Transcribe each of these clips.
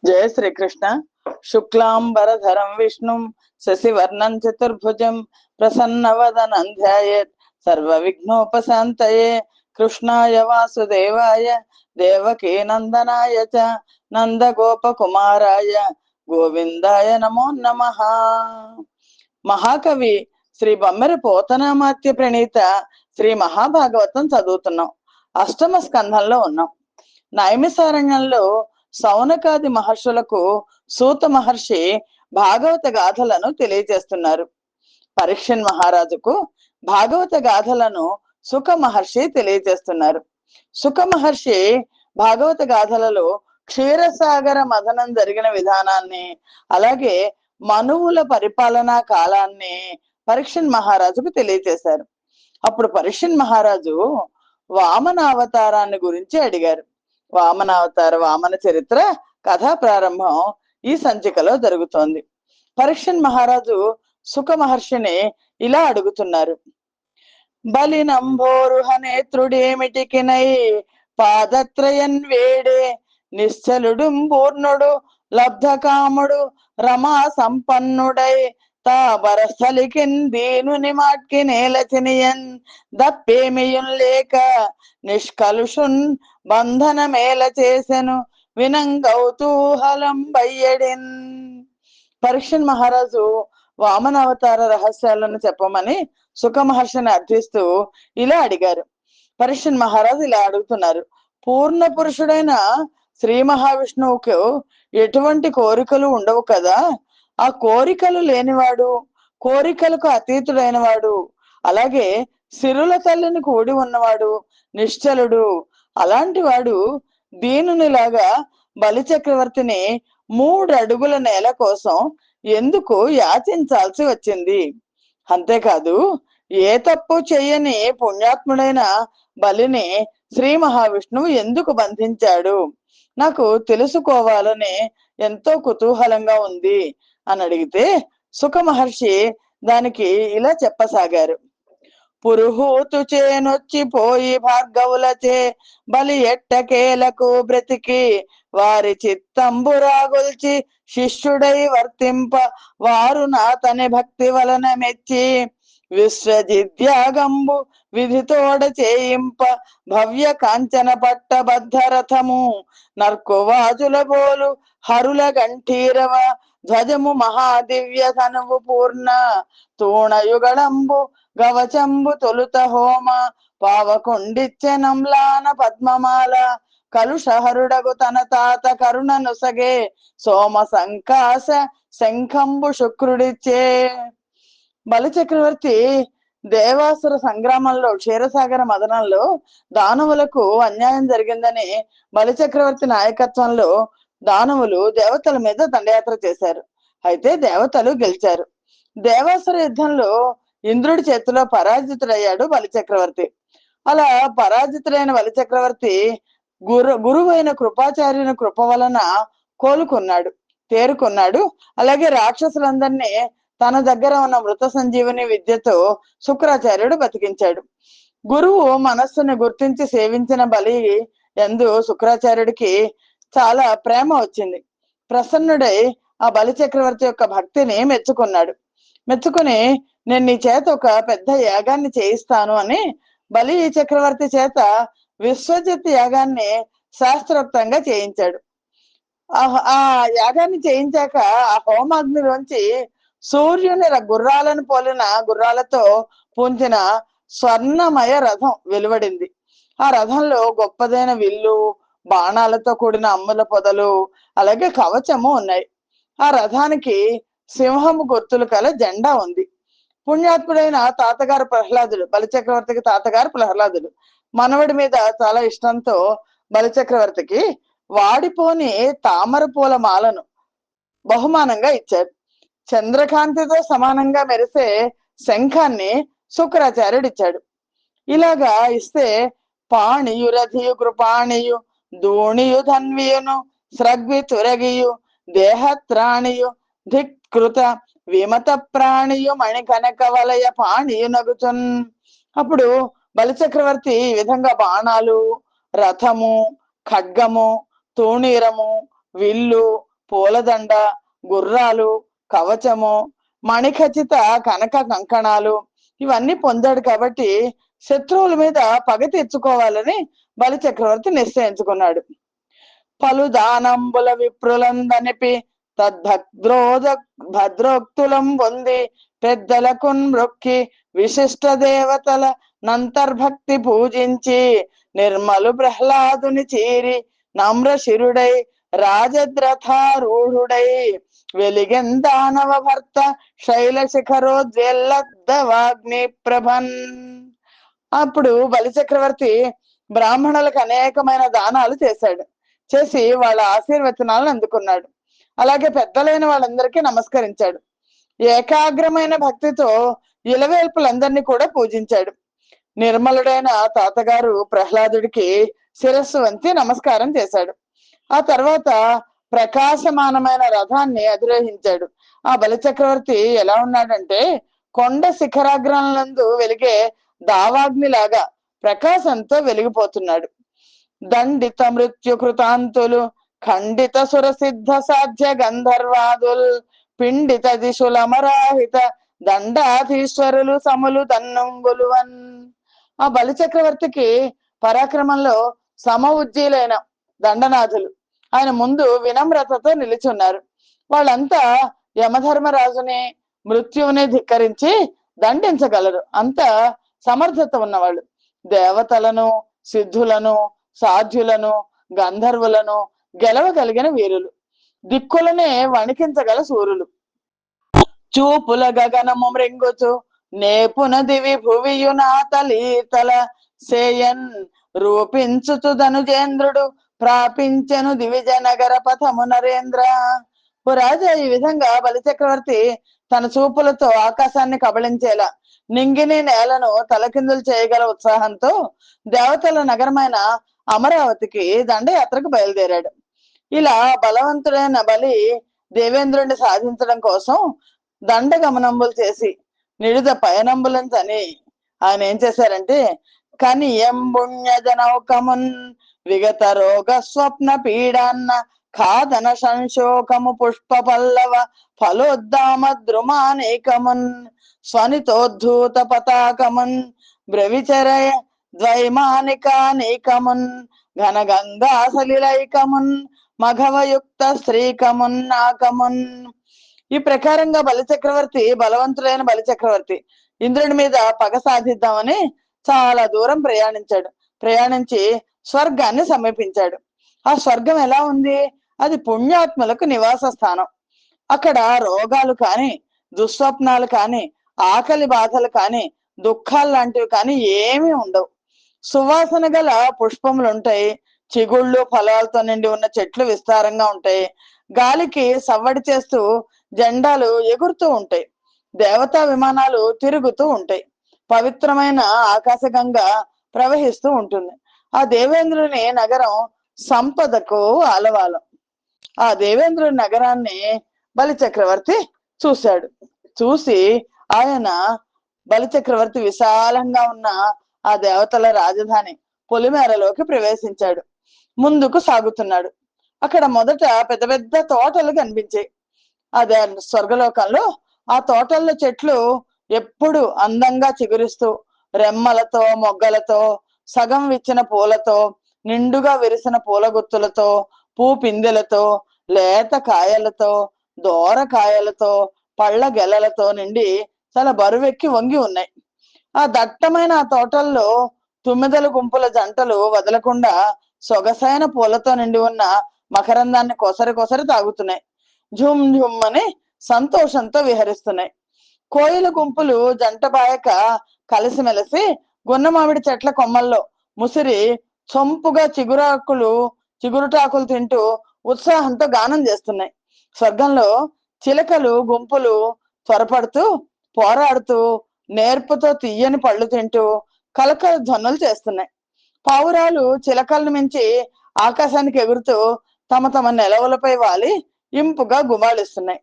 జయ శ్రీకృష్ణ. శుక్లాంబరధరం విష్ణుం శశివర్ణం చతుర్భుజం ప్రసన్నవదనం ధ్యాయేత్ సర్వ విఘ్నోపశాంతయే. కృష్ణాయ వాసుదేవాయ దేవకీ నందనాయ చ నందగోపకుమారాయ గోవిందాయ నమో నమః. మహాకవి శ్రీ బొమ్మెర పోతనామాత్య ప్రణీత శ్రీ మహాభాగవతం చదువుతున్నాం. అష్టమ స్కంధంలో ఉన్నాం. నైమిసారణ్యంలో సౌనకాది మహర్షులకు సూత మహర్షి భాగవత గాథలను తెలియజేస్తున్నారు. పరీక్షన్ మహారాజుకు భాగవత గాథలను సుఖ మహర్షి తెలియజేస్తున్నారు. సుఖ మహర్షి భాగవత గాథలలో క్షీరసాగర మథనం జరిగిన విధానాన్ని, అలాగే మనువుల పరిపాలనా కాలాన్ని పరీక్షన్ మహారాజుకు తెలియజేశారు. అప్పుడు పరీక్షన్ మహారాజు వామన అవతారాన్ని గురించి అడిగారు. వామన చరిత్ర కథా ప్రారంభం ఈ సంచికలో జరుగుతోంది. పరీక్షన్ మహారాజు సుఖ మహర్షిని ఇలా అడుగుతున్నారు. బలినంబోరుహ నేత్రుడేమిటికినై పాదత్రయన్ వేడే నిశ్చలుడు పూర్ణుడు లబ్ధకాముడు రమా సంపన్నుడై తాబరస్థలికిన్ దీనుని మాట్కి నేలచినియన్ దప్పేమియున్ లేక నిష్కలుషున్ బంధన మేల చేసెను వినంగౌతూహలం బయ్యడిన్. పరీక్షన్ మహారాజు వామన అవతార రహస్యాలను చెప్పమని సుఖ మహర్షిని అర్థిస్తూ ఇలా అడిగారు. పరీక్షన్ మహారాజు ఇలా అడుగుతున్నారు. పూర్ణ పురుషుడైన శ్రీ మహావిష్ణువుకు ఎటువంటి కోరికలు ఉండవు కదా. ఆ కోరికలు లేనివాడు, కోరికలకు అతీతుడైన వాడు, అలాగే సిరుల తల్లిని కూడి ఉన్నవాడు, నిశ్చలుడు. అలాంటి వాడు దీనునిలాగా బలి చక్రవర్తిని 3 అడుగుల నేల కోసం ఎందుకు యాచించాల్సి వచ్చింది? అంతేకాదు, ఏ తప్పు చెయ్యని పుణ్యాత్ముడైన బలిని శ్రీ మహావిష్ణువు ఎందుకు బంధించాడు? నాకు తెలుసుకోవాలని ఎంతో కుతూహలంగా ఉంది అని అడిగితే సుఖ మహర్షి దానికి ఇలా చెప్పసాగారు. పురుహూతు చేనొచ్చిపోయి భార్గవులచే బలి ఎట్టకేలకు బ్రతికి వారి చిత్తంబురాగొల్చి శిష్యుడై వర్తింప వారు నాతని భక్తి వలన మెచ్చి విశ్వజిద్యాగంబు విధితోడ చేయింప భవ్య కాంచన పట్టబద్ధ రథము నర్కువాజుల బోలు హరుల గంఠీరవ ధ్వజము మహాదివ్య ధనువు పూర్ణ తూణయుగళంబు గవచంబు తొలుత హోమ పావకుండిచ్చెనంలాన పద్మమాల కలుషహరుడగు తన తాత కరుణ నొసగే సోమ సంకాస శంఖంబు శుక్రుడిచ్చే. బలి చక్రవర్తి దేవాసుర సంగ్రామంలో క్షీరసాగర మదనంలో దానవులకు అన్యాయం జరిగిందని బలి చక్రవర్తి నాయకత్వంలో దానవులు దేవతల మీద దండయాత్ర చేశారు. అయితే దేవతలు గెలిచారు. దేవాసుర యుద్ధంలో ఇంద్రుడి చేతిలో పరాజితుడయ్యాడు బలి చక్రవర్తి. అలా పరాజితుడైన బలి చక్రవర్తి గురువైన కృపాచార్యుని కృప వలన తేరుకున్నాడు. అలాగే రాక్షసులందరినీ తన దగ్గర ఉన్న మృత సంజీవని విద్యతో శుక్రాచార్యుడు బతికించాడు. గురువు మనస్సుని గుర్తించి సేవించిన బలి యందు శుక్రాచార్యుడికి చాలా ప్రేమ వచ్చింది. ప్రసన్నుడై ఆ బలి చక్రవర్తి యొక్క భక్తిని మెచ్చుకుని నేను నీ చేత ఒక పెద్ద యాగాన్ని చేయిస్తాను అని బలి చక్రవర్తి చేత విశ్వజిత్ యాగాన్ని శాస్త్రోక్తంగా చేయించాడు. ఆ యాగాన్ని చేయించాక ఆ హోమాగ్నిలోంచి సూర్యుని గుర్రాలను పోలిన గుర్రాలతో పూంచిన స్వర్ణమయ రథం వెలువడింది. ఆ రథంలో గొప్పదైన విల్లు, బాణాలతో కూడిన అమ్ముల పొదలు, అలాగే కవచము ఉన్నాయి. ఆ రథానికి సింహము గుర్తులు కల జెండా ఉంది. పుణ్యాత్ముడైన తాతగారు ప్రహ్లాదుడు, బలిచక్రవర్తికి తాతగారు ప్రహ్లాదుడు మనవడి మీద చాలా ఇష్టంతో బలిచక్రవర్తికి వాడిపోని తామర పూల మాలను బహుమానంగా ఇచ్చాడు. చంద్రకాంతితో సమానంగా మెరిసే శంఖాన్ని శుక్రాచార్యుడు ఇచ్చాడు. ఇలాగా ఇస్తే పాణియురధియు కృపాణియు దూణియు ధన్వియును స్రగ్వి తురగియు దేహత్రాణియు ధిక్కృత విమత ప్రాణియు మణికనక వలయ పాణియు నగుచున్. అప్పుడు బలిచక్రవర్తి ఈ విధంగా బాణాలు, రథము, ఖడ్గము, తూణీరము, విల్లు, పూలదండ, గుర్రాలు, కవచము, మణిఖచిత కనక కంకణాలు ఇవన్నీ పొందాడు. కాబట్టి శత్రువుల మీద పగ తెచ్చుకోవాలని బలి చక్రవర్తి నిశ్చయించుకున్నాడు. పలు దానంబుల విప్రులందనిపి తద్భద్రోద భద్రోక్తులం పొంది పెద్దలకున్ మ్రొక్కి విశిష్ట దేవతల నంతర్భక్తి పూజించి నిర్మలు ప్రహ్లాదుని చీరి నమ్రశిరుడై రాజద్రథారూఢుడై వెలిగెన్ దానవ భర్త శైల శిఖరోద్వేల్లద్దవాగ్ని ప్రభన్. అప్పుడు బలిచక్రవర్తి బ్రాహ్మణులకు అనేకమైన దానాలు చేసి వాళ్ళ ఆశీర్వచనాలను అందుకున్నాడు. అలాగే పెద్దలైన వాళ్ళందరికీ నమస్కరించాడు. ఏకాగ్రమైన భక్తితో ఇలవేల్పులందరినీ కూడా పూజించాడు. నిర్మలుడైన తాతగారు ప్రహ్లాదుడికి శిరస్సు వంచి నమస్కారం చేశాడు. ఆ తర్వాత ప్రకాశమానమైన రథాన్ని అధిరోహించాడు. ఆ బలిచక్రవర్తి ఎలా ఉన్నాడంటే కొండ శిఖరాగ్రంలందు వెలిగే దావాగ్నిలాగా ప్రకాశంతో వెలిగిపోతున్నాడు. దండిత మృత్యు కృతాంతులు, ఖండిత సురసిద్ధ సాధ్య గంధర్వాదుల్, పిండిత దిశులమరాహిత దండాధీశ్వరులు సములు దన్నుంగులువన్. ఆ బలిచక్రవర్తికి పరాక్రమంలో సమ ఉజ్జీలైన దండనాథులు ఆయన ముందు వినమ్రతతో నిలిచున్నారు. వాళ్ళంతా యమధర్మరాజుని మృత్యువుని ధిక్కరించి దండించగలరు. అంత సమర్థత ఉన్నవాళ్ళు. దేవతలను, సిద్ధులను, సాధ్యులను, గంధర్వులను గెలవగలిగిన వీరులు, దిక్కులనే వణికించగల సూర్యులు. చూపుల గగనము మృంగుచు నేపున దివి భువియునాతలీతల సేయన్ రూపించుచు ధనుజేంద్రుడు ప్రాపించెను దివిజనగర పథము నరేంద్ర. ఓ రాజా, ఈ విధంగా బలిచక్రవర్తి తన చూపులతో ఆకాశాన్ని కబళించేలా నింగిని నేలను తలకిందులు చేయగల ఉత్సాహంతో దేవతల నగరమైన అమరావతికి దండయాత్రకు బయలుదేరాడు. ఇలా బలవంతుడైన బలి దేవేంద్రుడిని సాధించడం కోసం దండగమనంబులు చేసి నిడుద పయనంబులను తని ఆయన ఏం చేశారంటే కనియంబుణ్యజనౌకమున్ విగత రోగ స్వప్న పీడాన్న ఖాదన సంశోకము పుష్ప పల్లవ ఫలోద్దామ ద్రుమానేకమున్ స్వనితోద్ధూత పతాకమున్ బ్రవిచరయ ద్వైమానికానేకమున్ ఘన గంగా సలిలైకమున్ మఘవయుక్త స్త్రీకమున్ నాకమున్. ఈ ప్రకారంగా బలిచక్రవర్తి, బలవంతుడైన బలిచక్రవర్తి ఇంద్రుడి మీద పగ సాధిద్దామని చాలా దూరం ప్రయాణించి స్వర్గాన్ని సమీపించాడు. ఆ స్వర్గం ఎలా ఉంది? అది పుణ్యాత్ములకు నివాస స్థానం. అక్కడ రోగాలు కాని, దుస్వప్నాలు కాని, ఆకలి బాధలు కాని, దుఃఖాలు లాంటివి కానీ ఏమీ ఉండవు. సువాసన గల పుష్పములు ఉంటాయి. చిగుళ్ళు ఫలాలతో నిండి ఉన్న చెట్లు విస్తారంగా ఉంటాయి. గాలికి సవ్వడి చేస్తూ జెండాలు ఎగురుతూ ఉంటాయి. దేవతా విమానాలు తిరుగుతూ ఉంటాయి. పవిత్రమైన ఆకాశగంగా ప్రవహిస్తూ ఉంటుంది. ఆ దేవేంద్రుని నగరం సంపదకు ఆలవాలం. ఆ దేవేంద్రుని నగరాన్ని బలిచక్రవర్తి చూశాడు. చూసి ఆయన బలిచక్రవర్తి విశాలంగా ఉన్న ఆ దేవతల రాజధాని పొలిమేరలోకి ప్రవేశించాడు. ముందుకు సాగుతున్నాడు. అక్కడ మొదట పెద్ద పెద్ద తోటలు కనిపించాయి. అదే స్వర్గలోకంలో ఆ తోటల్లో చెట్లు ఎప్పుడు అందంగా చిగురిస్తూ రెమ్మలతో, మొగ్గలతో, సగం విచ్చిన పూలతో, నిండుగా విరిసిన పూల గుత్తులతో, పూ పిందెలతో, లేత కాయలతో, దోర కాయలతో, పళ్ళ గెలలతో నిండి చాలా బరువెక్కి వంగి ఉన్నాయి. ఆ దట్టమైన ఆ తోటల్లో తుమ్మెదల గుంపుల జంటలు వదలకుండా సొగసైన పూలతో నిండి ఉన్న మకరందాన్ని కొసరి తాగుతున్నాయి. ఝుమ్ ఝుమ్ అని సంతోషంతో విహరిస్తున్నాయి. కోయిల గుంపులు జంట బాయక కలిసిమెలిసి గున్న మామిడి చెట్ల కొమ్మల్లో ముసిరి చొంపుగా చిగురుటాకులు తింటూ ఉత్సాహంతో గానం చేస్తున్నాయి. స్వర్గంలో చిలకలు గుంపులు త్వరపడుతూ, పోరాడుతూ, నేర్పుతో తీయని పళ్ళు తింటూ కలకల ధ్వనులు చేస్తున్నాయి. పావురాలు చిలకలను మించి ఆకాశానికి ఎగురుతూ తమ తమ నెలవులపై వాలి ఇంపుగా గుబాళిస్తున్నాయి.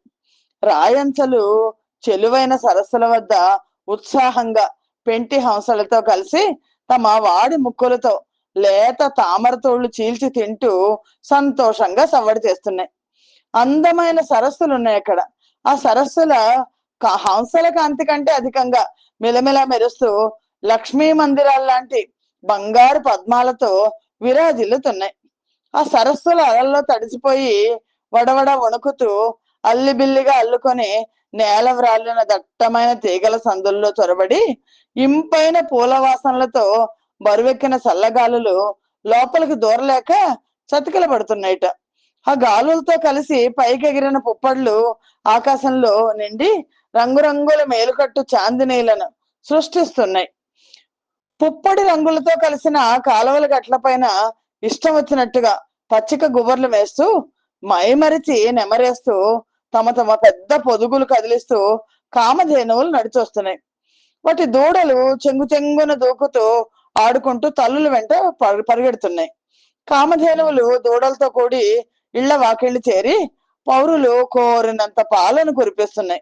రాయంచలు చెలువైన సరస్సుల వద్ద ఉత్సాహంగా పెంటి హంసలతో కలిసి తమ వాడి ముక్కులతో లేత తామర తోళ్లు చీల్చి తింటూ సంతోషంగా సవ్వడి చేస్తున్నాయి. అందమైన సరస్సులు ఉన్నాయి అక్కడ. ఆ సరస్సుల హంసల కాంతి కంటే అధికంగా మెలమెల మెరుస్తూ లక్ష్మీ మందిరాల లాంటి బంగారు పద్మాలతో విరాజిల్లుతున్నాయి. ఆ సరస్సుల అలల్లో తడిసిపోయి వడవడ వణుకుతూ అల్లిబిల్లిగా అల్లుకొని నేల వ్రాలిన దట్టమైన తీగల సందుల్లో చొరబడి ఇంపైన పూల వాసనలతో బరువెక్కిన చల్లగాలులు లోపలికి దూరలేక చతికిల పడుతున్నాయిట. ఆ గాలులతో కలిసి పైకెగిరిన పుప్పళ్ళు ఆకాశంలో నిండి రంగురంగుల మేలుకట్టు చాందినీలను సృష్టిస్తున్నాయి. పుప్పడి రంగులతో కలిసిన కాలువల గట్ల పైన ఇష్టం వచ్చినట్టుగా పచ్చిక గుబర్లు వేస్తూ మైమరిచి నెమరేస్తూ తమ తమ పెద్ద పొదుగులు కదిలిస్తూ కామధేనువులు నడిచొస్తున్నాయి. వాటి దూడలు చెంగు చెంగున దూకుతూ ఆడుకుంటూ తల్లుల వెంట పరిగెడుతున్నాయి. కామధేనువులు దూడలతో కూడి ఇళ్ల వాకిళ్లు చేరి పౌరులు కోరినంత పాలను కురిపిస్తున్నాయి.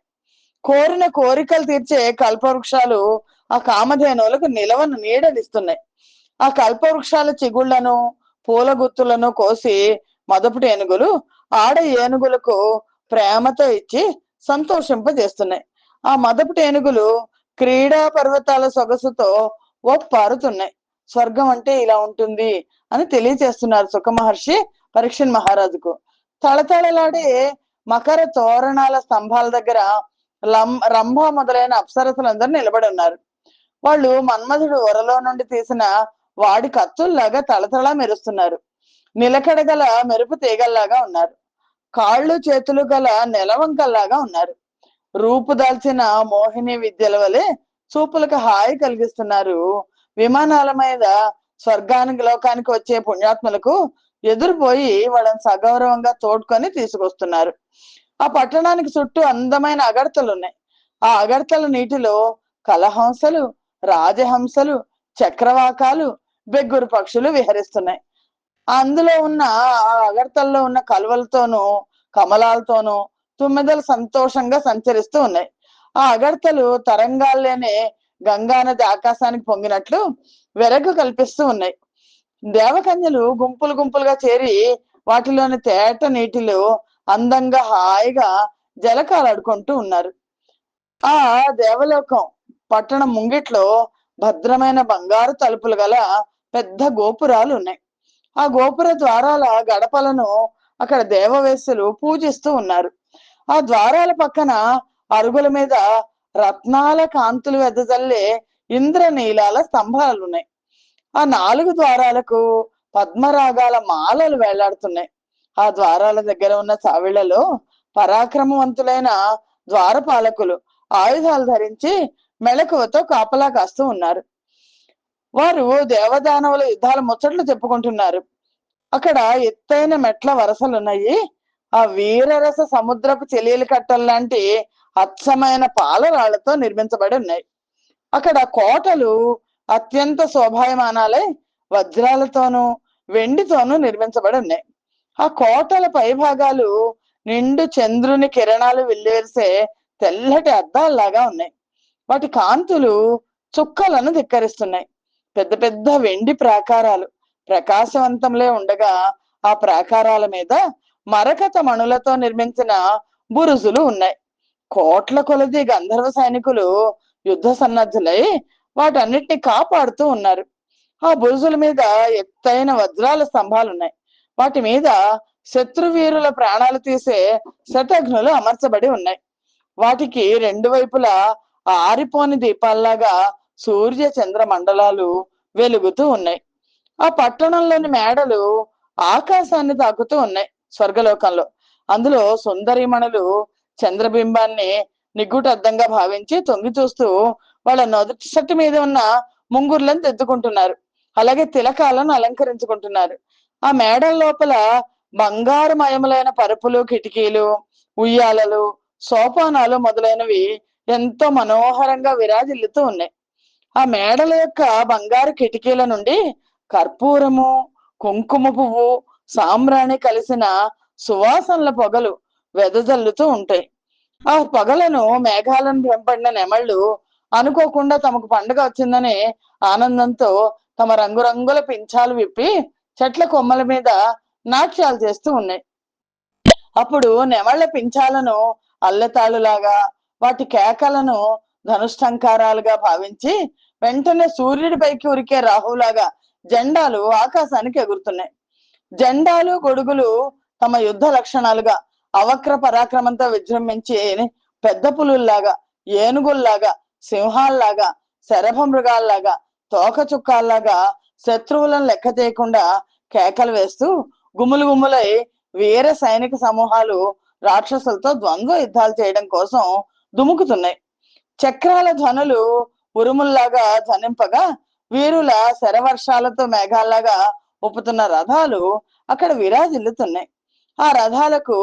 కోరిన కోరికలు తీర్చే కల్పవృక్షాలు ఆ కామధేనువులకు నిలవను నీడనిస్తున్నాయి. ఆ కల్పవృక్షాల చిగుళ్లను పూల గుత్తులను కోసి మదపుటి ఏనుగులు ఆడ ఏనుగులకు ప్రేమతో ఇచ్చి సంతోషింపజేస్తున్నాయి. ఆ మదపుటి ఏనుగులు క్రీడా పర్వతాల సొగసుతో ఒప్పారుతున్నాయి. స్వర్గం అంటే ఇలా ఉంటుంది అని తెలియచేస్తున్నారు సుఖ మహర్షి పరీక్షణ్ మహారాజుకు. తళతళలాడే మకర తోరణాల స్తంభాల దగ్గర రంభ మొదలైన అప్సరసులందరూ నిలబడి ఉన్నారు. వాళ్ళు మన్మధుడు ఒరలో నుండి తీసిన వాడి కత్తుల్లాగా తళతళ మెరుస్తున్నారు. నిలకడగల మెరుపు తీగల్లాగా ఉన్నారు. కాళ్ళు చేతులు గల నెలవంకల్లాగా ఉన్నారు. రూపు దాల్చిన మోహిని విద్యల వలె చూపులకు హాయి కలిగిస్తున్నారు. విమానాల మీద స్వర్గానికి లోకానికి వచ్చే పుణ్యాత్ములకు ఎదురుపోయి వాళ్ళని సగౌరవంగా తోడ్కొని తీసుకొస్తున్నారు. ఆ పట్టణానికి చుట్టూ అందమైన అగర్తలు ఉన్నాయి. ఆ అగర్తల నీటిలో కలహంసలు, రాజహంసలు, చక్రవాకాలు, బెగ్గురు పక్షులు విహరిస్తున్నాయి. అందులో ఉన్న ఆ అగర్తల్లో ఉన్న కలువలతోనూ కమలాలతోనూ తుమ్మెదలు సంతోషంగా సంచరిస్తూ ఉన్నాయి. ఆ అగర్తలు తరంగాల్లోనే గంగానది ఆకాశానికి పొంగినట్లు వెరగు కల్పిస్తూ ఉన్నాయి. దేవకన్యలు గుంపులు గుంపులుగా చేరి వాటిలోని తేట నీటిలో అందంగా హాయిగా జలకాలాడుకుంటూ ఉన్నారు. ఆ దేవలోకం పట్టణం ముంగిట్లో భద్రమైన బంగారు తలుపులు గల పెద్ద గోపురాలు ఉన్నాయి. ఆ గోపుర ద్వారాల గడపలను అక్కడ దేవవేశ్యలు పూజిస్తూ ఉన్నారు. ఆ ద్వారాల పక్కన అరుగుల మీద రత్నాల కాంతులు వెదజల్లే ఇంద్రనీలాల స్తంభాలు ఉన్నాయి. ఆ 4 ద్వారాలకు పద్మరాగాల మాలలు వేలాడుతున్నాయి. ఆ ద్వారాల దగ్గర ఉన్న చావిళ్లలో పరాక్రమవంతులైన ద్వారపాలకులు ఆయుధాలు ధరించి మెళకువతో కాపలా కాస్తూ ఉన్నారు. వారు దేవదానవుల యుద్ధాల ముచ్చట్లు చెప్పుకుంటున్నారు. అక్కడ ఎత్తైన మెట్ల వరసలున్నాయి. ఆ వీరరస సముద్రపు చెలియలు కట్టల్లాంటి అచ్చమైన పాలరాళ్లతో నిర్మించబడి ఉన్నాయి. అక్కడ కోటలు అత్యంత శోభాయమానాలై వజ్రాలతోనూ వెండితోనూ నిర్మించబడి ఉన్నాయి. ఆ కోటల పైభాగాలు నిండు చంద్రుని కిరణాలు వెల్లివిరిసే తెల్లటి అద్దాల్లాగా ఉన్నాయి. వాటి కాంతులు చుక్కలను ధిక్కరిస్తున్నాయి. పెద్ద పెద్ద వెండి ప్రాకారాలు ప్రకాశవంతంలో ఉండగా ఆ ప్రాకారాల మీద మరకత మణులతో నిర్మించిన బురుజులు ఉన్నాయి. కోట్ల కొలది గంధర్వ సైనికులు యుద్ధ సన్నద్ధులై వాటన్నిటిని కాపాడుతూ ఉన్నారు. ఆ బురుజుల మీద ఎత్తైన వజ్రాల స్తంభాలు ఉన్నాయి. వాటి మీద శత్రువీరుల ప్రాణాలు తీసే శతఘ్నులు అమర్చబడి ఉన్నాయి. వాటికి 2 వైపులా ఆరిపోని దీపాల్లాగా సూర్య చంద్ర మండలాలు వెలుగుతూ ఉన్నాయి. ఆ పట్టణంలోని మేడలు ఆకాశాన్ని తాకుతూ ఉన్నాయి. స్వర్గలోకంలో అందులో సుందరీమణులు చంద్రబింబాన్ని నిగ్గుటద్దంగా భావించి తొంగి చూస్తూ వాళ్ళ నొదటి మీద ఉన్న ముంగుర్లను తెద్దుకుంటున్నారు. అలాగే తిలకాలను అలంకరించుకుంటున్నారు. ఆ మేడల లోపల బంగారుమయములైన పరుపులు, కిటికీలు, ఉయ్యాలలు, సోపానాలు మొదలైనవి ఎంతో మనోహరంగా విరాజిల్లుతూ ఉన్నాయి. ఆ మేడల యొక్క బంగారు కిటికీల నుండి కర్పూరము, కుంకుమ పువ్వు, సాంబ్రాణి కలిసిన సువాసనల పొగలు వెదజల్లుతూ ఉంటాయి. ఆ పొగలను మేఘాలను వెంపడిన నెమళ్ళు అనుకోకుండా తమకు పండుగ వచ్చిందని ఆనందంతో తమ రంగురంగుల పింఛాలు విప్పి చెట్ల కొమ్మల మీద నాట్యాలు చేస్తూ ఉన్నాయి. అప్పుడు నెమళ్ల పింఛాలను అల్లెతాళులాగా, వాటి కేకలను ధనుష్టంకారాలుగా భావించి వెంటనే సూర్యుడి పైకి ఉరికే రాహులాగా జెండాలు ఆకాశానికి ఎగురుతున్నాయి. జెండాలు గొడుగులు తమ యుద్ధ లక్షణాలుగా అవక్ర పరాక్రమంతో విజృంభించి పెద్ద పులుల్లాగా, ఏనుగుల్లాగా, సింహాల్లాగా, శరభ మృగాల్లాగా, తోక చుక్కాల్లాగా శత్రువులను లెక్క చేయకుండా కేకలు వేస్తూ గుమ్ములు గుమ్ములై వీర సైనిక సమూహాలు రాక్షసులతో ద్వంద్వ యుద్ధాలు చేయడం కోసం దుముకుతున్నాయి. చక్రాల ధ్వనులు ఉరుముల్లాగా ధ్వనింపగా వీరుల శరవర్షాలతో మేఘాల్లాగా ఉప్పుతున్న రథాలు అక్కడ విరాజిల్లుతున్నాయి. ఆ రథాలకు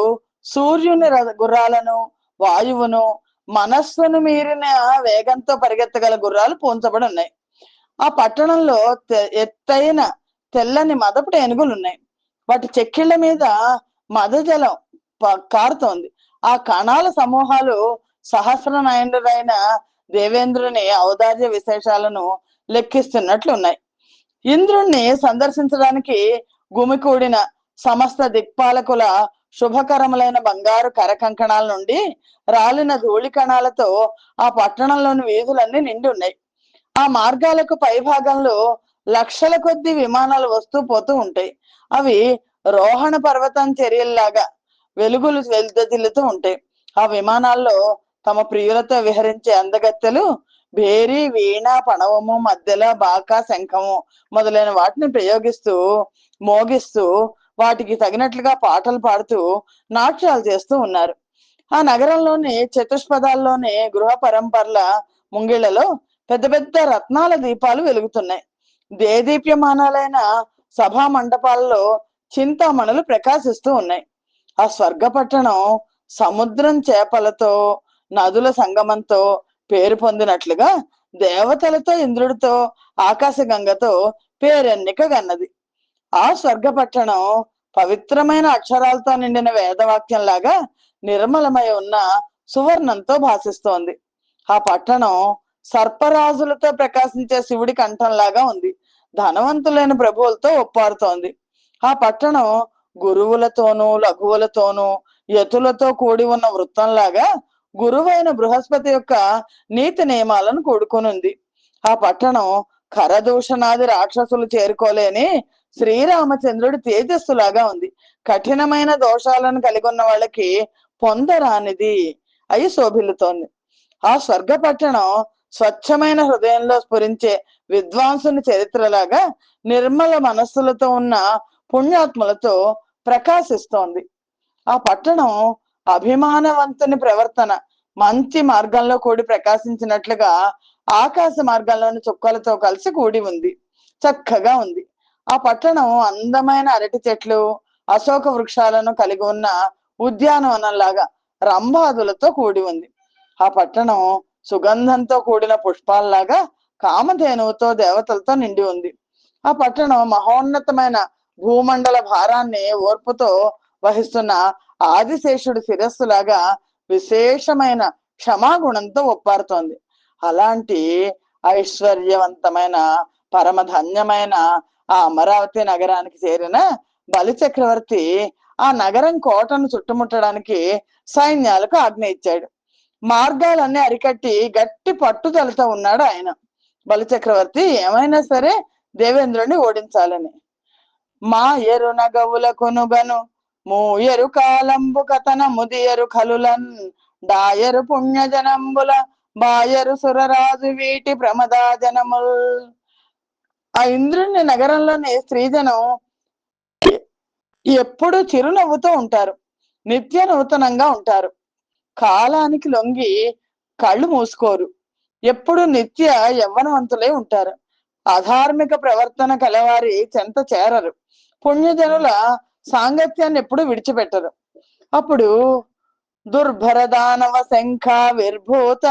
సూర్యుని గుర్రాలను, వాయువును, మనస్సును మీరిన వేగంతో పరిగెత్తగల గుర్రాలు పూంచబడి ఉన్నాయి. ఆ పట్టణంలో ఎత్తైన తెల్లని మదపుట ఏనుగులు ఉన్నాయి. వాటి చెక్కిళ్ల మీద మదజలం కారుతోంది. ఆ కణాల సమూహాలు సహస్రనయనుడైన దేవేంద్రుని ఔదార్య విశేషాలను లెక్కిస్తున్నట్లు ఉన్నాయి. ఇంద్రుణ్ణి సందర్శించడానికి గుమికూడిన సమస్త దిక్పాలకుల శుభకరములైన బంగారు కరకంకణాల నుండి రాలిన ధూళి కణాలతో ఆ పట్టణంలోని వీధులన్నీ నిండి ఉన్నాయి. ఆ మార్గాలకు పై భాగంలో లక్షల కొద్ది విమానాలు వస్తూ పోతూ ఉంటాయి. అవి రోహణ పర్వతం చర్యల్లాగా వెలుగులు వెల్దజిల్లుతూ ఉంటాయి. ఆ విమానాల్లో తమ ప్రియులతో విహరించే అందగత్తెలు భేరి, వీణ, పణవము, మధ్యల, బాక, శంఖము మొదలైన వాటిని ప్రయోగిస్తూ మోగిస్తూ వాటికి తగినట్లుగా పాటలు పాడుతూ నాట్యాలు చేస్తూ ఉన్నారు. ఆ నగరంలోని చతుష్పదాల్లోని గృహ పరంపరల ముంగిళ్లలో పెద్ద పెద్ద రత్నాల దీపాలు వెలుగుతున్నాయి. దేదీప్యమానాలైన సభా మండపాలలో చింతామణులు ప్రకాశిస్తూ ఉన్నాయి. ఆ స్వర్గ పట్టణం సముద్రం చేపలతో, నదుల సంగమంతో పేరు పొందినట్లుగా దేవతలతో, ఇంద్రుడితో, ఆకాశగంగతో పేరెన్నికగన్నది. ఆ స్వర్గ పట్టణం పవిత్రమైన అక్షరాలతో నిండిన వేదవాక్యంలాగా నిర్మలమై ఉన్న సువర్ణంతో భాసిస్తోంది. ఆ పట్టణం సర్పరాజులతో ప్రకాశించే శివుడి కంఠంలాగా ఉంది. ధనవంతులైన ప్రభువులతో ఒప్పారుతోంది. ఆ పట్టణం గురువులతోనూ, లఘువులతోనూ, యతులతో కూడి ఉన్న వృత్తంలాగా గురువైన బృహస్పతి యొక్క నీతి నియమాలను కూడుకునుంది. ఆ పట్టణం ఖరదూషణాది రాక్షసులు చేరుకోలేని శ్రీరామచంద్రుడి తేజస్సులాగా ఉంది. కఠినమైన దోషాలను కలిగి ఉన్న వాళ్ళకి పొందరానిది అయి శోభిల్లుతోంది. ఆ స్వర్గ పట్టణం స్వచ్ఛమైన హృదయంలో స్ఫురించే విద్వాంసుని చరిత్రలాగా నిర్మల మనస్సులతో ఉన్న పుణ్యాత్ములతో ప్రకాశిస్తోంది. ఆ పట్టణం అభిమానవంతుని ప్రవర్తన మంచి మార్గంలో కూడి ప్రకాశించినట్లుగా ఆకాశ మార్గంలోని చుక్కలతో కలిసి కూడి ఉంది. చక్కగా ఉంది. ఆ పట్టణం అందమైన అరటి చెట్లు, అశోక వృక్షాలను కలిగి ఉన్న ఉద్యానవనంలాగా రంభాదులతో కూడి ఉంది. ఆ పట్టణం సుగంధంతో కూడిన పుష్పాల్లాగా కామధేనువుతో, దేవతలతో నిండి ఉంది. ఆ పట్టణం మహోన్నతమైన భూమండల భారాన్ని ఓర్పుతో వహిస్తున్న ఆదిశేషుడి శిరస్సులాగా విశేషమైన క్షమాగుణంతో ఒప్పారుతోంది. అలాంటి ఐశ్వర్యవంతమైన పరమధన్యమైన ఆ అమరావతి నగరానికి చేరిన బలి చక్రవర్తి ఆ నగరం కోటను చుట్టుముట్టడానికి సైన్యాలకు ఆజ్ఞ ఇచ్చాడు. మార్గాలన్నీ అరికట్టి గట్టి పట్టుదలతో ఉన్నాడు ఆయన. బలి చక్రవర్తి ఏమైనా సరే దేవేంద్రుని ఓడించాలని. మా ఎరు నగవుల కొనుగను మూయరు కాలంబు కథన ముదియరు కలులన్ డాయరు పుణ్యజనంబుల బాయరు సురరాజు వీటి ప్రమదాజనముల్. ఆ ఇంద్రుని నగరంలోని స్త్రీజనం ఎప్పుడు చిరునవ్వుతూ ఉంటారు, నిత్య నూతనంగా ఉంటారు, కాలానికి లొంగి కళ్ళు మూసుకోరు, ఎప్పుడు నిత్య యవ్వనవంతులై ఉంటారు, అధార్మిక ప్రవర్తన కలవారి చెంత చేరరు, పుణ్యజనుల సాంగత్యాన్ని ఎప్పుడు విడిచిపెట్టరు. అప్పుడు దుర్భర దానవ శంఖ విర్భూత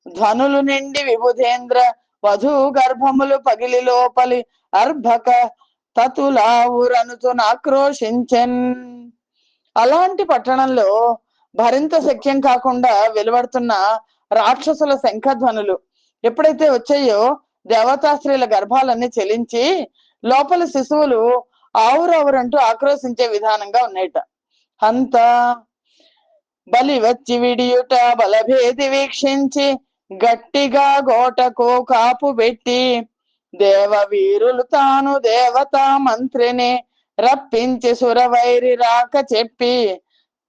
ధ్వనులు నిండి విబుధేంద్ర వధూ గర్భములు పగిలి లోపలి అర్భక తతులావురనుతో ఆక్రోశించెన్. అలాంటి పట్టణంలో భరింత శక్యం కాకుండా వెలువడుతున్న రాక్షసుల శంఖధ్వనులు ఎప్పుడైతే వచ్చాయో దేవతాస్త్రీల గర్భాలన్నీ చెలించి లోపల శిశువులు ఆవురావురంటూ ఆక్రోశించే విధానంగా ఉన్నాయట. అంతా బలి వచ్చి విడియుట బలభేది వీక్షించి గట్టిగా గోటకు కాపు పెట్టి దేవవీరులు తాను దేవతా మంత్రిని రప్పించి సురవైరి రాక చెప్పి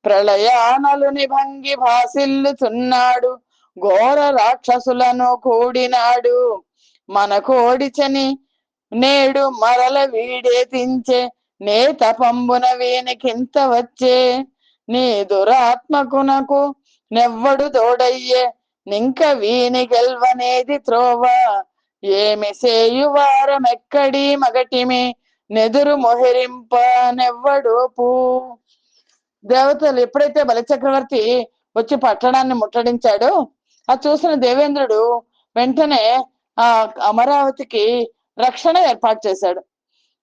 ప్రళయానలుని భంగి భాసిల్లుచున్నాడు ఘోర రాక్షసులను కూడినాడు మన కోడిచని నేడు మరల వీడేతించే నేత పంబున వీనికింత వచ్చే నీ దురాత్మకునకు నెవ్వడు తోడయ్యే నింక వీని గెల్వనేది త్రోవ ఏమి సేయువారమెక్కడి మగటిమి నెదురు మొహరింప నెవ్వడు పూ. దేవతలు ఎప్పుడైతే బలిచక్రవర్తి వచ్చి పట్టణాన్ని ముట్టడించాడో అది చూసిన దేవేంద్రుడు వెంటనే ఆ అమరావతికి రక్షణ ఏర్పాటు చేశాడు.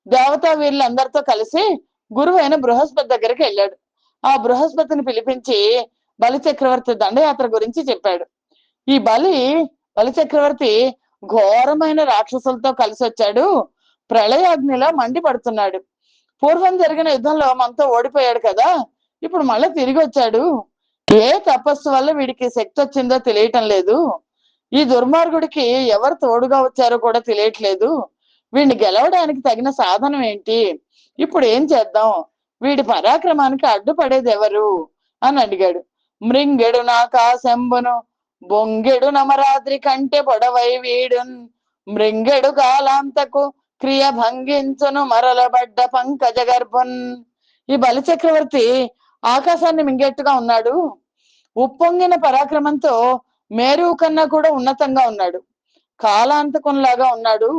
దేవతా వీళ్ళందరితో కలిసి గురువు అయిన బృహస్పతి దగ్గరికి వెళ్ళాడు. ఆ బృహస్పతిని పిలిపించి బలి చక్రవర్తి దండయాత్ర గురించి చెప్పాడు. ఈ బలి చక్రవర్తి ఘోరమైన రాక్షసులతో కలిసి వచ్చాడు, ప్రళయాగ్నిలో మండి పడుతున్నాడు. పూర్వం జరిగిన యుద్ధంలో మనతో ఓడిపోయాడు కదా, ఇప్పుడు మళ్ళీ తిరిగి వచ్చాడు. ఏ తపస్సు వల్ల వీడికి శక్తి వచ్చిందో తెలియటం లేదు. ఈ దుర్మార్గుడికి ఎవరు తోడుగా వచ్చారో కూడా తెలియట్లేదు. వీడిని గెలవడానికి తగిన సాధనం ఏంటి? ఇప్పుడు ఏం చేద్దాం? వీడి పరాక్రమానికి అడ్డుపడేది ఎవరు అని అడిగాడు. మృంగెడు నాకాశంబును బొంగెడు నమరాద్రి కంటే పొడవై వీడున్ మృంగెడు కాలాంతకు క్రియ భంగించును మరలబడ్డ పంకజ గర్భన్. ఈ బలి చక్రవర్తి ఆకాశాన్ని మింగేట్టుగా ఉన్నాడు. ఉప్పొంగిన పరాక్రమంతో మేరువు కన్నా కూడా ఉన్నతంగా ఉన్నాడు. కాలాంతకంలాగా ఉన్నాడు.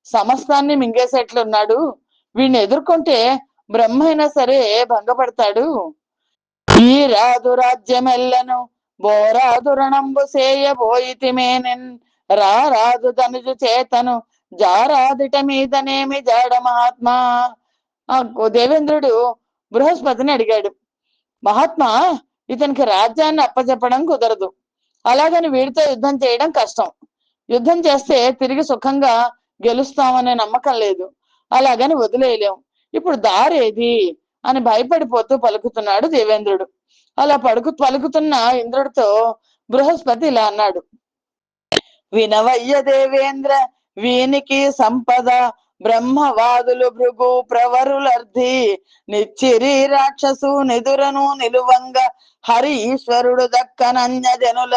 సమస్తాన్ని మింగేసేట్లున్నాడు. వీడిని ఎదుర్కొంటే బ్రహ్మ అయినా సరే భంగపడతాడు. ఈ రాదు రాజ్యమెల్లను బోరాదు రణంబు సేయబోయితిమేనెన్ రాదు తనుజు చేతను జారాదిట మీదనేమి జాడ మహాత్మా. దేవేంద్రుడు బృహస్పతిని అడిగాడు, మహాత్మా, ఇతనికి రాజ్యాన్ని అప్పచెప్పడం కుదరదు. అలాగని వీడితో యుద్ధం చేయడం కష్టం. యుద్ధం చేస్తే తిరిగి సుఖంగా గెలుస్తామనే నమ్మకం లేదు. అలాగని వదిలేయలేం. ఇప్పుడు దారేది అని భయపడిపోతూ పలుకుతున్నాడు దేవేంద్రుడు. అలా పలుకుతున్న ఇంద్రుడితో బృహస్పతి ఇలా అన్నాడు, వినవయ్య దేవేంద్ర, వీనికి సంపద బ్రహ్మవాదులు భృగు ప్రవరులర్ధి నిచ్చిరి రాక్షసు నిదురను నిలువంగ హరి ఈశ్వరుడు దక్కనన్య జనుల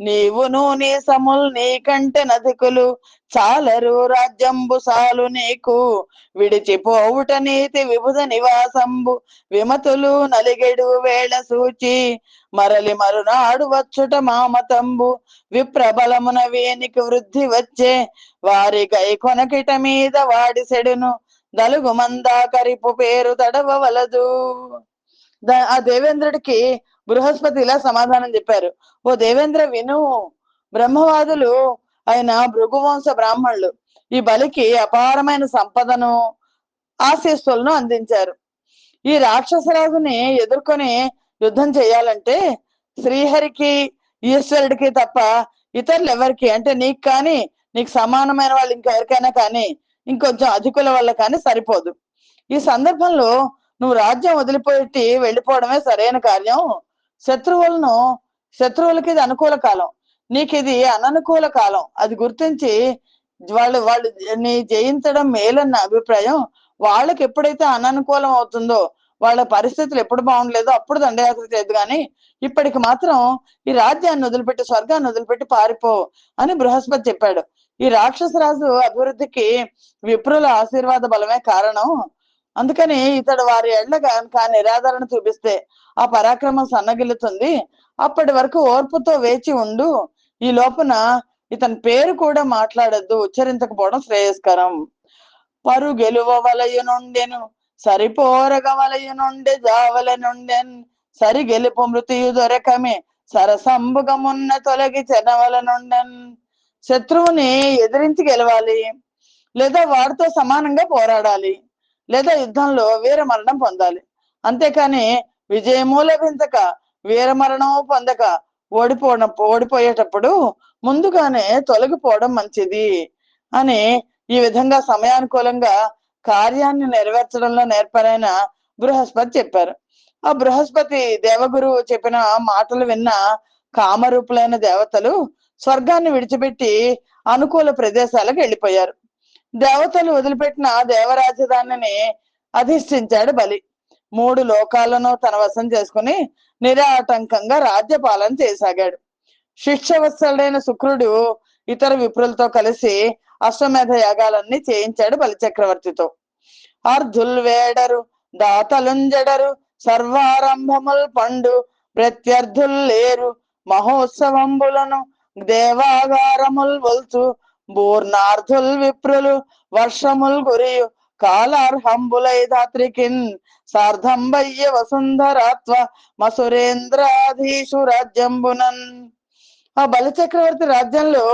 నీవును నీ సముల్ నీకంటే నదికులు చాలరు రాజ్యంబు సాలు నీకు విడిచిపోవుట నీతి విభుధ నివాసంబు విమతులు నలిగెడు వేళ సూచి మరలి మరునాడు వచ్చుట మామతంబు విప్రబలమున వేనికి వృద్ధి వచ్చే వారి గై కొనకిట మీద వాడి సెడును దలుగు మందాకరిపు పేరు తడవవలదు. ఆ దేవేంద్రుడికి బృహస్పతి ఇలా సమాధానం చెప్పారు, ఓ దేవేంద్ర విను, బ్రహ్మవాదులు ఆయన భృగువంశ బ్రాహ్మణులు ఈ బలికి అపారమైన సంపదను ఆశీస్సులను అందించారు. ఈ రాక్షసరాజుని ఎదుర్కొని యుద్ధం చేయాలంటే శ్రీహరికి ఈశ్వరుడికి తప్ప ఇతరులు ఎవరికి, అంటే నీకు కానీ నీకు సమానమైన వాళ్ళు ఇంకెవరికైనా కానీ ఇంకొంచెం అధికుల వల్ల కానీ సరిపోదు. ఈ సందర్భంలో నువ్వు రాజ్యం వదిలిపోయి వెళ్ళిపోవడమే సరైన కార్యం. శత్రువులకి ఇది అనుకూల కాలం, నీకు ఇది అననుకూల కాలం. అది గుర్తించి వాళ్ళు నీ జయించడం మేలన్న అభిప్రాయం. వాళ్ళకి ఎప్పుడైతే అననుకూలం అవుతుందో, వాళ్ళ పరిస్థితులు ఎప్పుడు బాగుండలేదో అప్పుడు దండయాత్ర చేయదు, కానీ ఇప్పటికి మాత్రం ఈ రాజ్యాన్ని వదిలిపెట్టి స్వర్గాన్ని వదిలిపెట్టి పారిపో అని బృహస్పతి చెప్పాడు. ఈ రాక్షసరాజు అభివృద్ధికి విప్రుల ఆశీర్వాద బలమే కారణం. అందుకని ఇతడు వారి ఎడ్ల కనుక నిరాదరణ చూపిస్తే ఆ పరాక్రమం సన్నగిల్లుతుంది. అప్పటి వరకు ఓర్పుతో వేచి ఉండు. ఈ లోపున ఇతని పేరు కూడా మాట్లాడద్దు, ఉచ్చరించకపోవడం శ్రేయస్కరం. పరు గెలువ వలయు నుండెను సరిపోరగ వలయు నుండి జావల నుండెన్ సరి గెలుపు మృతియు దొరకమే సరసంభుగమున్న తొలగి చెనవల నుండెన్. శత్రువుని ఎదిరించి గెలవాలి, లేదా వాడితో సమానంగా పోరాడాలి, లేదా యుద్ధంలో వీరమరణం పొందాలి. అంతేకాని విజయము లభించక వీరమరణము పొందక ఓడిపోయేటప్పుడు ముందుగానే తొలగిపోవడం మంచిది అని ఈ విధంగా సమయానుకూలంగా కార్యాన్ని నెరవేర్చడంలో నేర్పరైన బృహస్పతి చెప్పారు. ఆ బృహస్పతి దేవగురువు చెప్పిన మాటలు విన్న కామరూపులైన దేవతలు స్వర్గాన్ని విడిచిపెట్టి అనుకూల ప్రదేశాలకు వెళ్ళిపోయారు. దేవతలు వదిలిపెట్టిన దేవరాజధానిని అధిష్ఠించాడు బలి. 3 లోకాలను తన వశం చేసుకుని నిరాటంకంగా రాజ్యపాలన చేసాగాడు. శిక్షవత్సలుడైన శుక్రుడు ఇతర విప్రులతో కలిసి అశ్వమేధ యాగాలన్నీ చేయించాడు బలిచక్రవర్తితో. అర్ధుల్ వేడరు, దాతలుంజడరు, సర్వారంభముల్ పండు, ప్రత్యర్థుల్ లేరు, మహోత్సవంబులను దేవాగారముల్ వల్చు, బూర్ణార్థుల్ విప్రులు, వర్షముల్ గురియు, కాలార్హంబులై ధాత్రికిన్, సార్ధంబయ్య వసుంధరాత్వ మసురేంద్రాధీశు రాజ్యంబునన్. ఆ బలిచక్రవర్తి రాజ్యంలో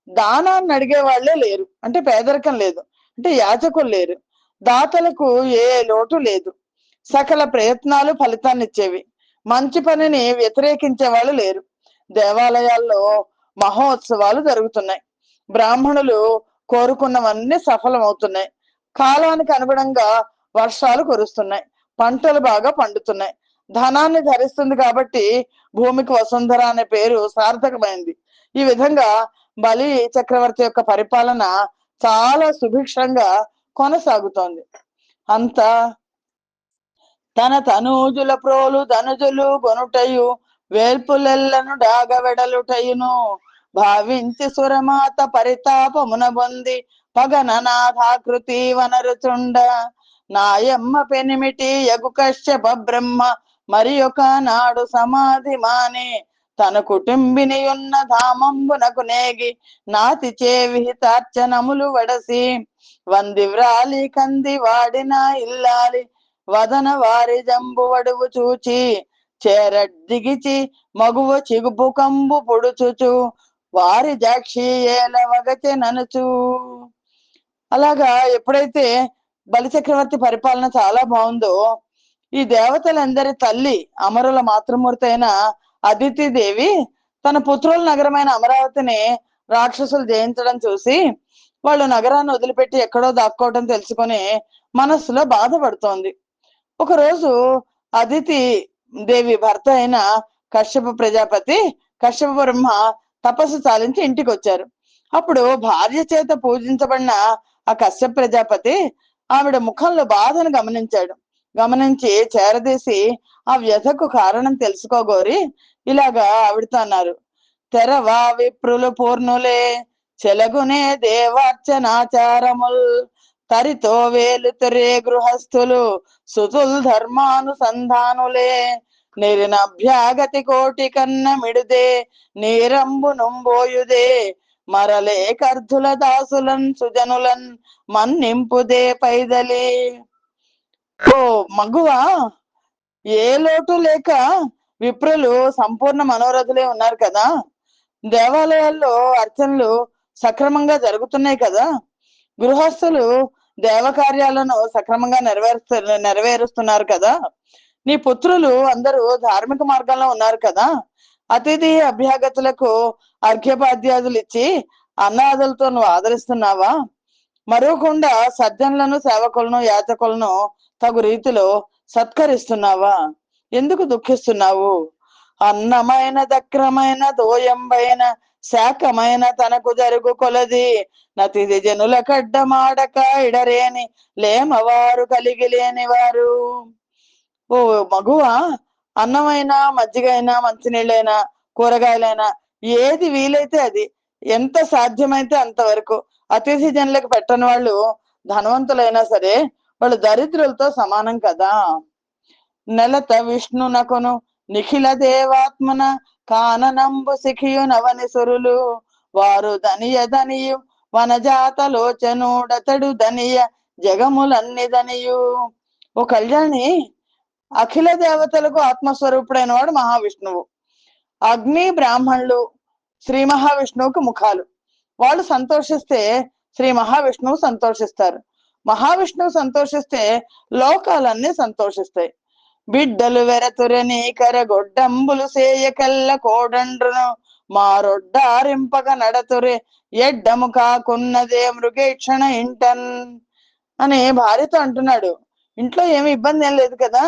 దానాన్ని అడిగే వాళ్లే లేరు, అంటే పేదరికం లేదు, అంటే యాచకులు లేరు, దాతలకు ఏ లోటు లేదు, సకల ప్రయత్నాలు ఫలితాన్ని ఇచ్చేవి, మంచి పనిని వ్యతిరేకించే వాళ్ళు లేరు. దేవాలయాల్లో మహోత్సవాలు జరుగుతున్నాయి, బ్రాహ్మణులు కోరుకున్నవన్నీ సఫలమవుతున్నాయి, కాలానికి అనుగుణంగా వర్షాలు కురుస్తున్నాయి, పంటలు బాగా పండుతున్నాయి, ధనాన్ని ధరిస్తుంది కాబట్టి భూమికి వసుంధర అనే పేరు సార్థకమైంది. ఈ విధంగా బలి చక్రవర్తి యొక్క పరిపాలన చాలా సుభిక్షంగా కొనసాగుతోంది. అంత తన తనూజుల ప్రోలు ధనుజులు గొనుటయు, వేల్పులెల్లను డాగవెడలుటయును, భావించి సురమాత పరితాపమున బొంది పగననాథాకృతి వనరుచుండ, నాయమ్మ పెనిమిటి యగు కశ్యప బ్రహ్మ మరి ఒక నాడు సమాధి మాని, తన కుటుంబినియున్న ధామంబునకు నేగి నాతి చే విహితార్చనములు వడసి, వంది వ్రాలి కంది వాడిన ఇల్లాలి వదన వారి జంబు వడువు చూచి, చేరడ్దిగిచి మగువ చిగుపుకంబు పొడుచుచు, వారి జాక్షి ఏల వగచె ననుచు. అలాగా ఎప్పుడైతే బలిచక్రవర్తి పరిపాలన చాలా బాగుందో, ఈ దేవతలందరి తల్లి అమరుల మాతృమూర్తి అయిన అదితిదేవి తన పుత్రుల నగరమైన అమరావతిని రాక్షసులు జయించడం చూసి వాళ్ళు నగరాన్ని వదిలిపెట్టి ఎక్కడో దాక్కోవటం తెలుసుకొని మనస్సులో బాధపడుతోంది. ఒకరోజు అదితి దేవి భర్త అయిన కశ్యప ప్రజాపతి, కశ్యప బ్రహ్మ తపస్సు చాలించి ఇంటికి వచ్చారు. అప్పుడు భార్య చేత పూజించబడిన ఆ కశ్యప ప్రజాపతి ఆవిడ ముఖంలో బాధను గమనించాడు. గమనించి చేరదీసి ఆ వ్యధకు కారణం తెలుసుకోగోరి ఇలాగా ఆవిడతో అన్నారు: తెరవా విప్రులు పూర్ణులే, చెలగునే దేవార్చనాచారముల్, తరితో వేలుతరే గృహస్థులు, సుతుల్ ధర్మానుసంధానులే, నిరినభ్యాగతి కోటి కన్న మిడుదే, నీరంబు నుంబోయుదే, మరలే కర్ధుల దాసులన్ సుజనులన్ మన్నింపుదే పైదలి. ఓ మగువా, ఏ లోటు లేక విప్రులు సంపూర్ణ మనోరథులే ఉన్నారు కదా, దేవాలయాల్లో అర్చనలు సక్రమంగా జరుగుతున్నాయి కదా, గృహస్థులు దేవకార్యాలను సక్రమంగా నెరవేరుస్తున్నారు కదా, నీ పుత్రులు అందరూ ధార్మిక మార్గంలో ఉన్నారు కదా, అతిథి అభ్యాగతులకు అర్ఘ్యపాద్యాదులు ఇచ్చి అన్నాదులతో నువ్వు ఆదరిస్తున్నావా, మరొకకుండా సజ్జనులను సేవకులను యాచకులను తగు రీతిలో సత్కరిస్తున్నావా, ఎందుకు దుఃఖిస్తున్నావు? అన్నమైన దక్రమైన దోయంబైన శాఖమైన తనకు జరుగు కొలది, నతిది జనుల కడ్డమాడక ఇడరేని లేమవారు కలిగి లేని వారు. ఓ మగువా, అన్నమైనా మజ్జిగైనా మంచినీళ్ళైనా కూరగాయలైనా ఏది వీలైతే అది, ఎంత సాధ్యమైతే అంతవరకు అతిథి జనులకు పెట్టని వాళ్ళు ధనవంతులైనా సరే వాళ్ళు దరిద్రులతో సమానం కదా. నెలత విష్ణునకును నిఖిల దేవాత్మన కాననంబు సిఖియు నవనిసురులు, వారు ధనియ ధనియు వనజాత లోచనుడతడు ధనియ జగములన్ని ధనియు. ఓ కళ్యాణి, అఖిల దేవతలకు ఆత్మస్వరూపుడైన వాడు మహావిష్ణువు. అగ్ని బ్రాహ్మణులు శ్రీ మహావిష్ణువుకు ముఖాలు. వాళ్ళు సంతోషిస్తే శ్రీ మహావిష్ణువు సంతోషిస్తారు, మహావిష్ణువు సంతోషిస్తే లోకాలన్నీ సంతోషిస్తాయి. బిడ్డలు వెరతురని కరగొడ్డంబులు సేయకల్ల కోడండ్రును, మారొడ్డారింపక నడతురే ఎడ్డము కాకున్నదే మృగేక్షణ ఇంటన్ అని భార్యతో అంటున్నాడు. ఇంట్లో ఏమి ఇబ్బంది ఏం లేదు కదా,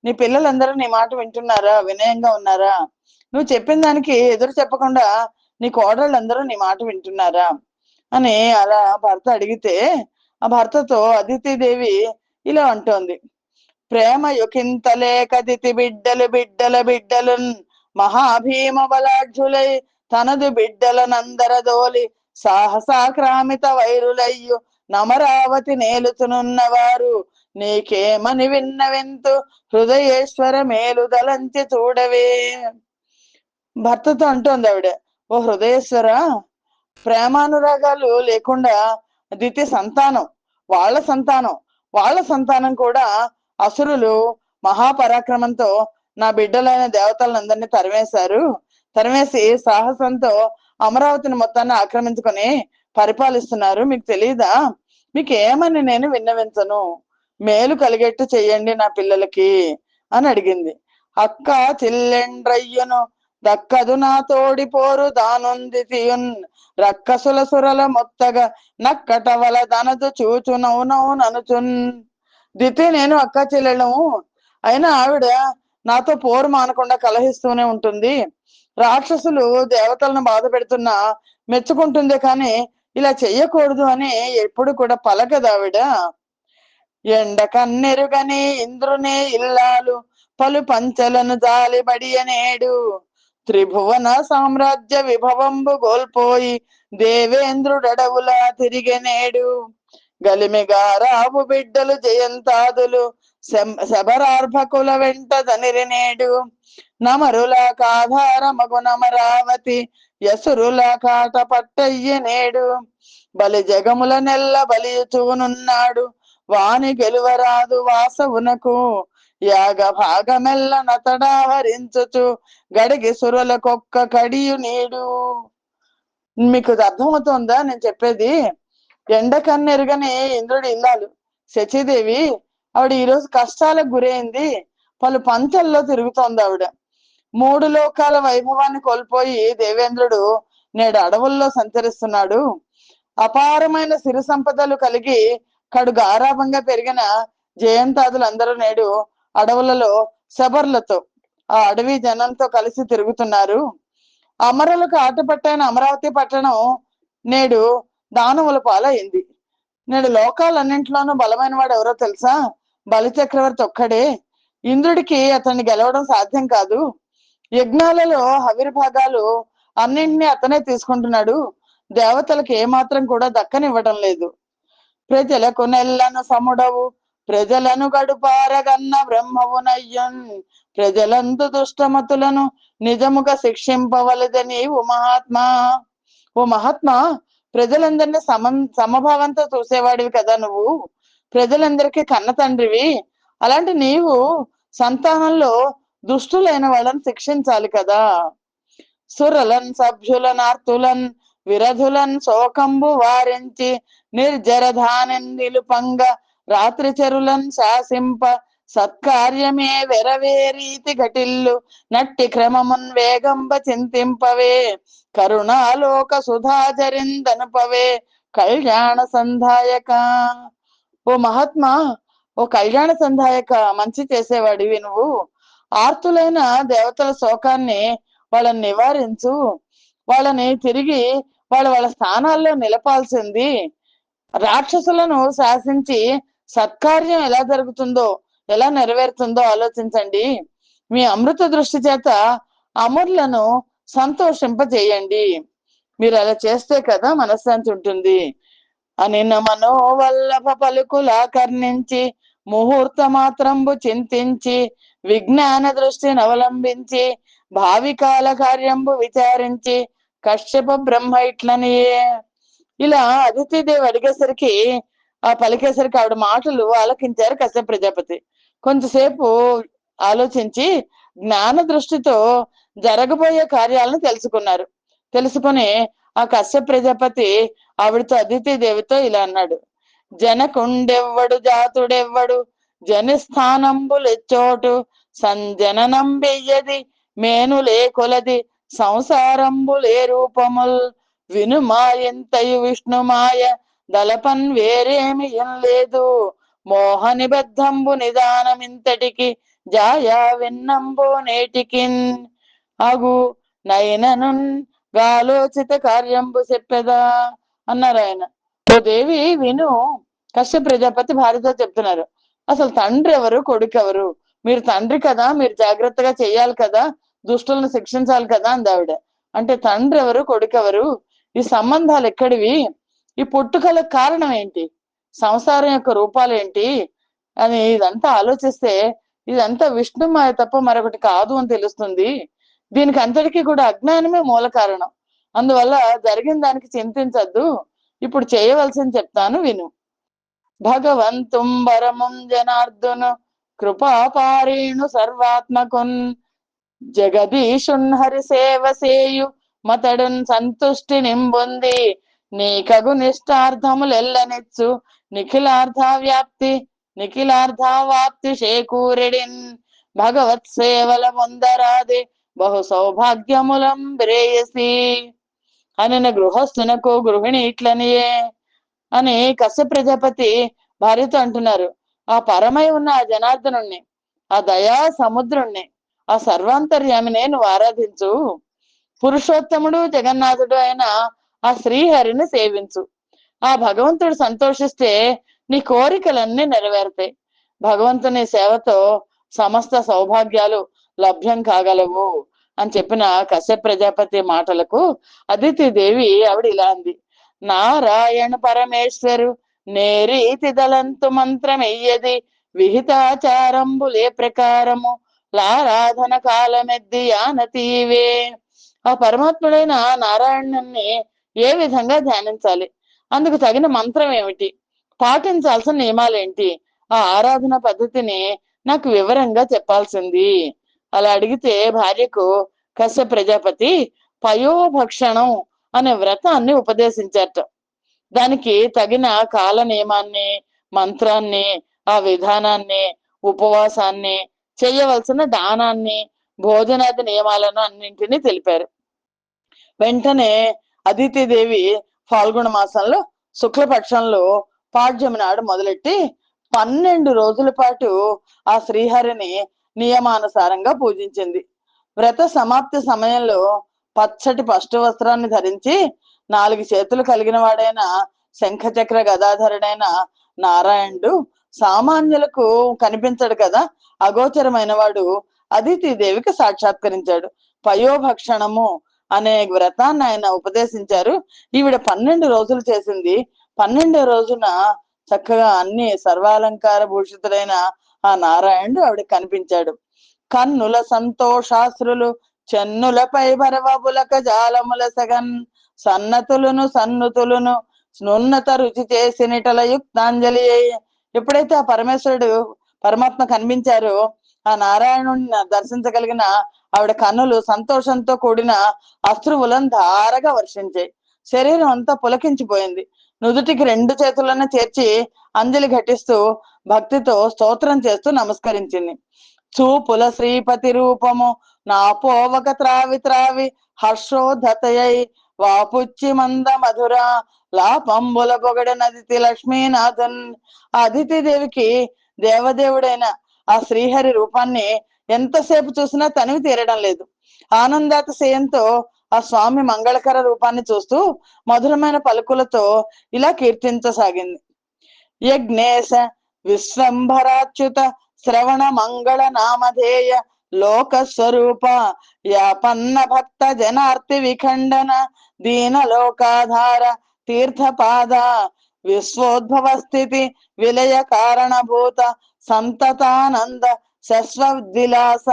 నీ పిల్లలందరూ నీ మాట వింటున్నారా, వినయంగా ఉన్నారా? నువ్వు చెప్పిన దానికి ఎదురు చెప్పకుండా నీ కోడళ్ళందరూ నీ మాట వింటున్నారా అని అలా భర్త అడిగితే, ఆ భర్తతో అదితిదేవి ఇలా అంటోంది: ప్రేమ యొకింతలేకదితి బిడ్డలు బిడ్డల బిడ్డలున్ మహాభీమ బలాఢ్యులై తనదు బిడ్డలనందరదోలి సాహసాక్రామిత వైరులయ్యు నమరావతి నేలుతునున్నవారు నీకేమని విన్నవింతు హృదయేశ్వర మేలుదలంచి చూడవే. భర్తతో అంటోంది ఆవిడ, ఓ హృదయేశ్వర, ప్రేమానురాగాలు లేకుండా ద్వితీయ సంతానం, వాళ్ళ సంతానం వాళ్ళ సంతానం కూడా అసురులు మహాపరాక్రమంతో నా బిడ్డలైన దేవతలందరినీ తరిమేశారు. తరిమేసి సాహసంతో అమరావతిని మొత్తాన్ని ఆక్రమించుకొని పరిపాలిస్తున్నారు. మీకు తెలియదా? మీకు ఏమని నేను విన్నవించను, మేలు కలిగేట్టు చెయ్యండి నా పిల్లలకి అని అడిగింది. అక్క చెల్లెండ్రయ్యను దక్కదు నా తోడిపోరు దానుంది తీయున్ రక్కసుల సురల మొత్తగా నక్కటవల దనదు చూచు ననుచున్. దితి నేను అక్క చెల్లెళ్ళము, అయినా ఆవిడ నాతో పోరు మానకుండా కలహిస్తూనే ఉంటుంది. రాక్షసులు దేవతలను బాధ పెడుతున్నా మెచ్చుకుంటుందే కానీ ఇలా చెయ్యకూడదు అని ఎప్పుడు కూడా పలకదు ఆవిడ. ఎండ కన్నెరుగని ఇంద్రునే ఇల్లాలు పలు పంచలను జాలిబడి అనేడు త్రిభువన సామ్రాజ్య విభవంబు గోల్పోయి దేవేంద్రుడడవులా తిరిగెనేడు గలిమిగా రావు బిడ్డలు జయంతాదులు శబరార్భకుల వెంట దనిరినేడు నమరుల కాధార మగు నమరావతి యసురుల కాట పట్టయ్యనేడు బలి జగముల నెల్ల బలియుచునున్నాడు వాని గెలువరాదు వాసవునకు యాగ భాగమెల్ల నతడావరించుచు గడిగి సురులకొక్క కడియు నీడు. మీకు అర్థమవుతోందా నేను చెప్పేది? ఎండ కన్నెరుగని ఇంద్రుడి ఇల్లాలు శచీదేవి, ఆవిడ ఈరోజు కష్టాలకు గురైంది. పలు పంచల్లో తిరుగుతోంది ఆవిడ. 3 లోకాల వైభవాన్ని కోల్పోయి దేవేంద్రుడు నేడు అడవుల్లో సంచరిస్తున్నాడు. అపారమైన సిరి సంపదలు కలిగి కడు గారాభంగా పెరిగిన జయంతాదులందరూ నేడు అడవులలో శబర్లతో, ఆ అడవి జనంతో కలిసి తిరుగుతున్నారు. అమరులకు ఆటపట్టైన అమరావతి పట్టణం నేడు దానవుల పాలైంది. నేడు లోకాలన్నింటిలోనూ బలమైన వాడు ఎవరో తెలుసా? బలి చక్రవర్తి ఒక్కడే. ఇంద్రుడికి అతన్ని గెలవడం సాధ్యం కాదు. యజ్ఞాలలో హవిర్భాగాలు అన్నింటినీ అతనే తీసుకుంటున్నాడు. దేవతలకు ఏమాత్రం కూడా దక్కనివ్వడం లేదు. ప్రజలకు నెల్లను సముడవు ప్రజలను గడుపారగన్న బ్రహ్మవునయ్యన్ ప్రజలందు దుష్టమతులను నిజముగా శిక్షింపవలదని ఓ మహాత్మా. ఓ మహాత్మా, ప్రజలందరినీ సమభావంతో చూసేవాడివి కదా నువ్వు. ప్రజలందరికీ కన్న తండ్రివి. అలాంటి నీవు సంతానంలో దుష్టులైన వాళ్ళని శిక్షించాలి కదా. సురలన్ సభ్యులనార్తులన్ విరధులన్ శోకంబు వారించి నిర్జరధానన్ నిలుపంగ రాత్రి చెరులన్ శాసింప సత్కార్యమే వెరవేరీతి ఘటిల్లు నట్టి క్రమమున్ వేగంబ చింతింపవే కరుణాలోక సుధాచరిందనుపవే కళ్యాణ సంధాయక. ఓ మహాత్మా, ఓ కళ్యాణ సంధాయక, మంచి చేసేవాడివి నువ్వు. ఆర్తులైన దేవతల శోకాన్ని వాళ్ళని నివారించు. వాళ్ళని తిరిగి వాళ్ళ స్థానాల్లో నిలపాల్సింది. రాక్షసులను శాసించి సత్కార్యం ఎలా జరుగుతుందో, ఎలా నెరవేరుతుందో ఆలోచించండి. మీ అమృత దృష్టి చేత అమరులను సంతోషింపజేయండి. మీరు అలా చేస్తే కదా మనశ్శాంతి ఉంటుంది అని మనోవల్లభ పలుకులాకర్ణించి ముహూర్త మాత్రంబు చింతించి విజ్ఞాన దృష్టిని అవలంబించి భావికాల కార్యంబు విచారించి కశ్యప బ్రహ్మ ఇట్లనియే. ఇలా అదితిదేవి అడిగేసరికి, ఆ పలికేసరికి ఆవిడ మాటలు ఆలకించారు కశ్యప ప్రజాపతి. కొంతసేపు ఆలోచించి జ్ఞాన దృష్టితో జరగబోయే కార్యాలను తెలుసుకున్నారు. తెలుసుకుని ఆ కశ్యప ప్రజాపతి ఆవిడతో అదితిదేవితో ఇలా అన్నాడు: జనకుండెవ్వడు జాతుడెవ్వడు జనిస్థానంబులెచ్చోటు సంజననంబెయ్యది మేనులే కొలది సంసారంబులే రూపముల్ వినుమాయంతయు విష్ణుమాయ దళపన్ వేరేమి ఏం లేదు మోహ నిబద్ధంబు నిదానమింతటికి జాయా విన్నంబో నేటికిన్ అగు నయననున్ గాలోచిత కార్యంబు చెప్పెదా అన్నారు ఆయన. ఓ దేవి విను, కశ్యప ప్రజాపతి భార్యతో చెప్తున్నారు. అసలు తండ్రి ఎవరు, కొడుకు ఎవరు? మీరు తండ్రి కదా, మీరు జాగ్రత్తగా చెయ్యాలి కదా, దుష్టులను శిక్షించాలి కదా అంది ఆవిడ. అంటే తండ్రి ఎవరు, కొడుకు ఎవరు, ఈ సంబంధాలు ఎక్కడివి, ఈ పుట్టుకల కారణం ఏంటి, సంసారం యొక్క రూపాలు ఏంటి అని ఇదంతా ఆలోచిస్తే ఇదంతా విష్ణుమాయ తప్ప మరొకటి కాదు అని తెలుస్తుంది. దీనికి అంతటికీ కూడా అజ్ఞానమే మూల కారణం. అందువల్ల జరిగిన దానికి చింతించద్దు, ఇప్పుడు చేయవలసింది చెప్తాను విను. భగవంతుం వరముం జనార్దును కృపాపారేణు సర్వాత్మకున్ జగదీశున్ హరి సేవ సేయు మతడున్ సంతుష్టి నింబొంది నీకగు నిష్టార్థములెల్లనిచ్చు నిఖిలార్థావాప్తి చేకూరెడిన్ భగవత్ సేవల పొందరాదే బహు సౌభాగ్యములం బ్రేయసి అని గృహస్థునకు గృహిణి ఇట్లనియే అని కశ్యప ప్రజాపతి భార్యతో అంటున్నారు. ఆ పరమై ఉన్న ఆ జనార్దనుణ్ణి, ఆ దయా సముద్రుణ్ణి, ఆ సర్వాంతర్యామినే నువ్వు ఆరాధించు. పురుషోత్తముడు జగన్నాథుడు అయిన ఆ శ్రీహరిని సేవించు. ఆ భగవంతుడు సంతోషిస్తే నీ కోరికలన్నీ నెరవేరుతాయి. భగవంతుని సేవతో సమస్త సౌభాగ్యాలు లభ్యం కాగలవు అని చెప్పిన కశ్యప ప్రజాపతి మాటలకు అదితి దేవి ఆవిడ ఇలా అంది. నారాయణ పరమేశ్వరు నేరీతి దళంతు మంత్రమెయ్యది విహితాచారంబులే ప్రకారము లారాధన కాలమెద్ది యానతీవే. ఆ పరమాత్ముడైన నారాయణుని ఏ విధంగా ధ్యానించాలి, అందుకు తగిన మంత్రం ఏమిటి, పాటించాల్సిన నియమాలేంటి, ఆ ఆరాధన పద్ధతిని నాకు వివరంగా చెప్పాల్సింది అలా అడిగితే భార్యకు కశ్యప ప్రజాపతి పయోభక్షణం అనే వ్రతాన్ని ఉపదేశించారట. దానికి తగిన కాల నియమాన్ని, మంత్రాన్ని, ఆ విధానాన్ని, ఉపవాసాన్ని, చేయవలసిన దానాన్ని, భోజనాది నియమాలను అన్నింటినీ తెలిపారు. వెంటనే అదితిదేవి ఫాల్గుణ మాసంలో శుక్లపక్షంలో పాడ్యమి నాడు మొదలెట్టి 12 రోజుల పాటు ఆ శ్రీహరిని నియమానుసారంగా పూజించింది. వ్రత సమాప్తి సమయంలో పచ్చటి పట్టు వస్త్రాన్ని ధరించి 4 చేతులు కలిగిన వాడైన శంఖచక్ర గదాధరుడైన నారాయణుడు సామాన్యులకు కనిపించడు కదా, అగోచరమైన వాడు అదితి దేవికి సాక్షాత్కరించాడు. పయోభక్షణము అనే వ్రతాన్ని ఆయన ఉపదేశించారు. ఈవిడ 12 రోజులు చేసింది. 12వ రోజున చక్కగా అన్ని సర్వాలంకార భూషితుడైన ఆ నారాయణుడు ఆవిడ కనిపించాడు. కన్నుల సంతోషాశ్రులు చెన్నులపై భరవబులక జాలముల సగన్ సన్నుతులును నున్నత రుచి చేసినిటల యుక్తాంజలి. ఎప్పుడైతే ఆ పరమేశ్వరుడు పరమాత్మ కనిపించారో ఆ నారాయణుడిని దర్శించగలిగిన ఆవిడ కన్నులు సంతోషంతో కూడిన అశ్రువులను ధారగా వర్షించాయి. శరీరం అంతా పులకించిపోయింది. నుదుటికి 2 చేతులను చేర్చి అంజలి ఘటిస్తూ భక్తితో స్తోత్రం చేస్తూ నమస్కరించింది. చూపుల శ్రీపతి రూపము నా పోవక త్రావి త్రావి హర్షోధతయై వాపుచ్చి మంద మధుర లాపంబుల పొగడ నదితి లక్ష్మీనాథన్. ఆ అదితి దేవికి దేవదేవుడైన ఆ శ్రీహరి రూపాన్ని ఎంతసేపు చూసినా తనివి తీరడం లేదు. ఆనందాతిశయంతో ఆ స్వామి మంగళకర రూపాన్ని చూస్తూ మధురమైన పలుకులతో ఇలా కీర్తించసాగింది. యజ్ఞేశ విశ్వంభరాచ్యుత శ్రవణ మంగళ నామధేయ లోక స్వరూప యాపన్న భక్త జనార్తి విఖండన దీన లోకాధార తీర్థపాద విశ్వోద్భవ స్థితి విలయ కారణభూత సంతతానంద శశ్వద్విలాస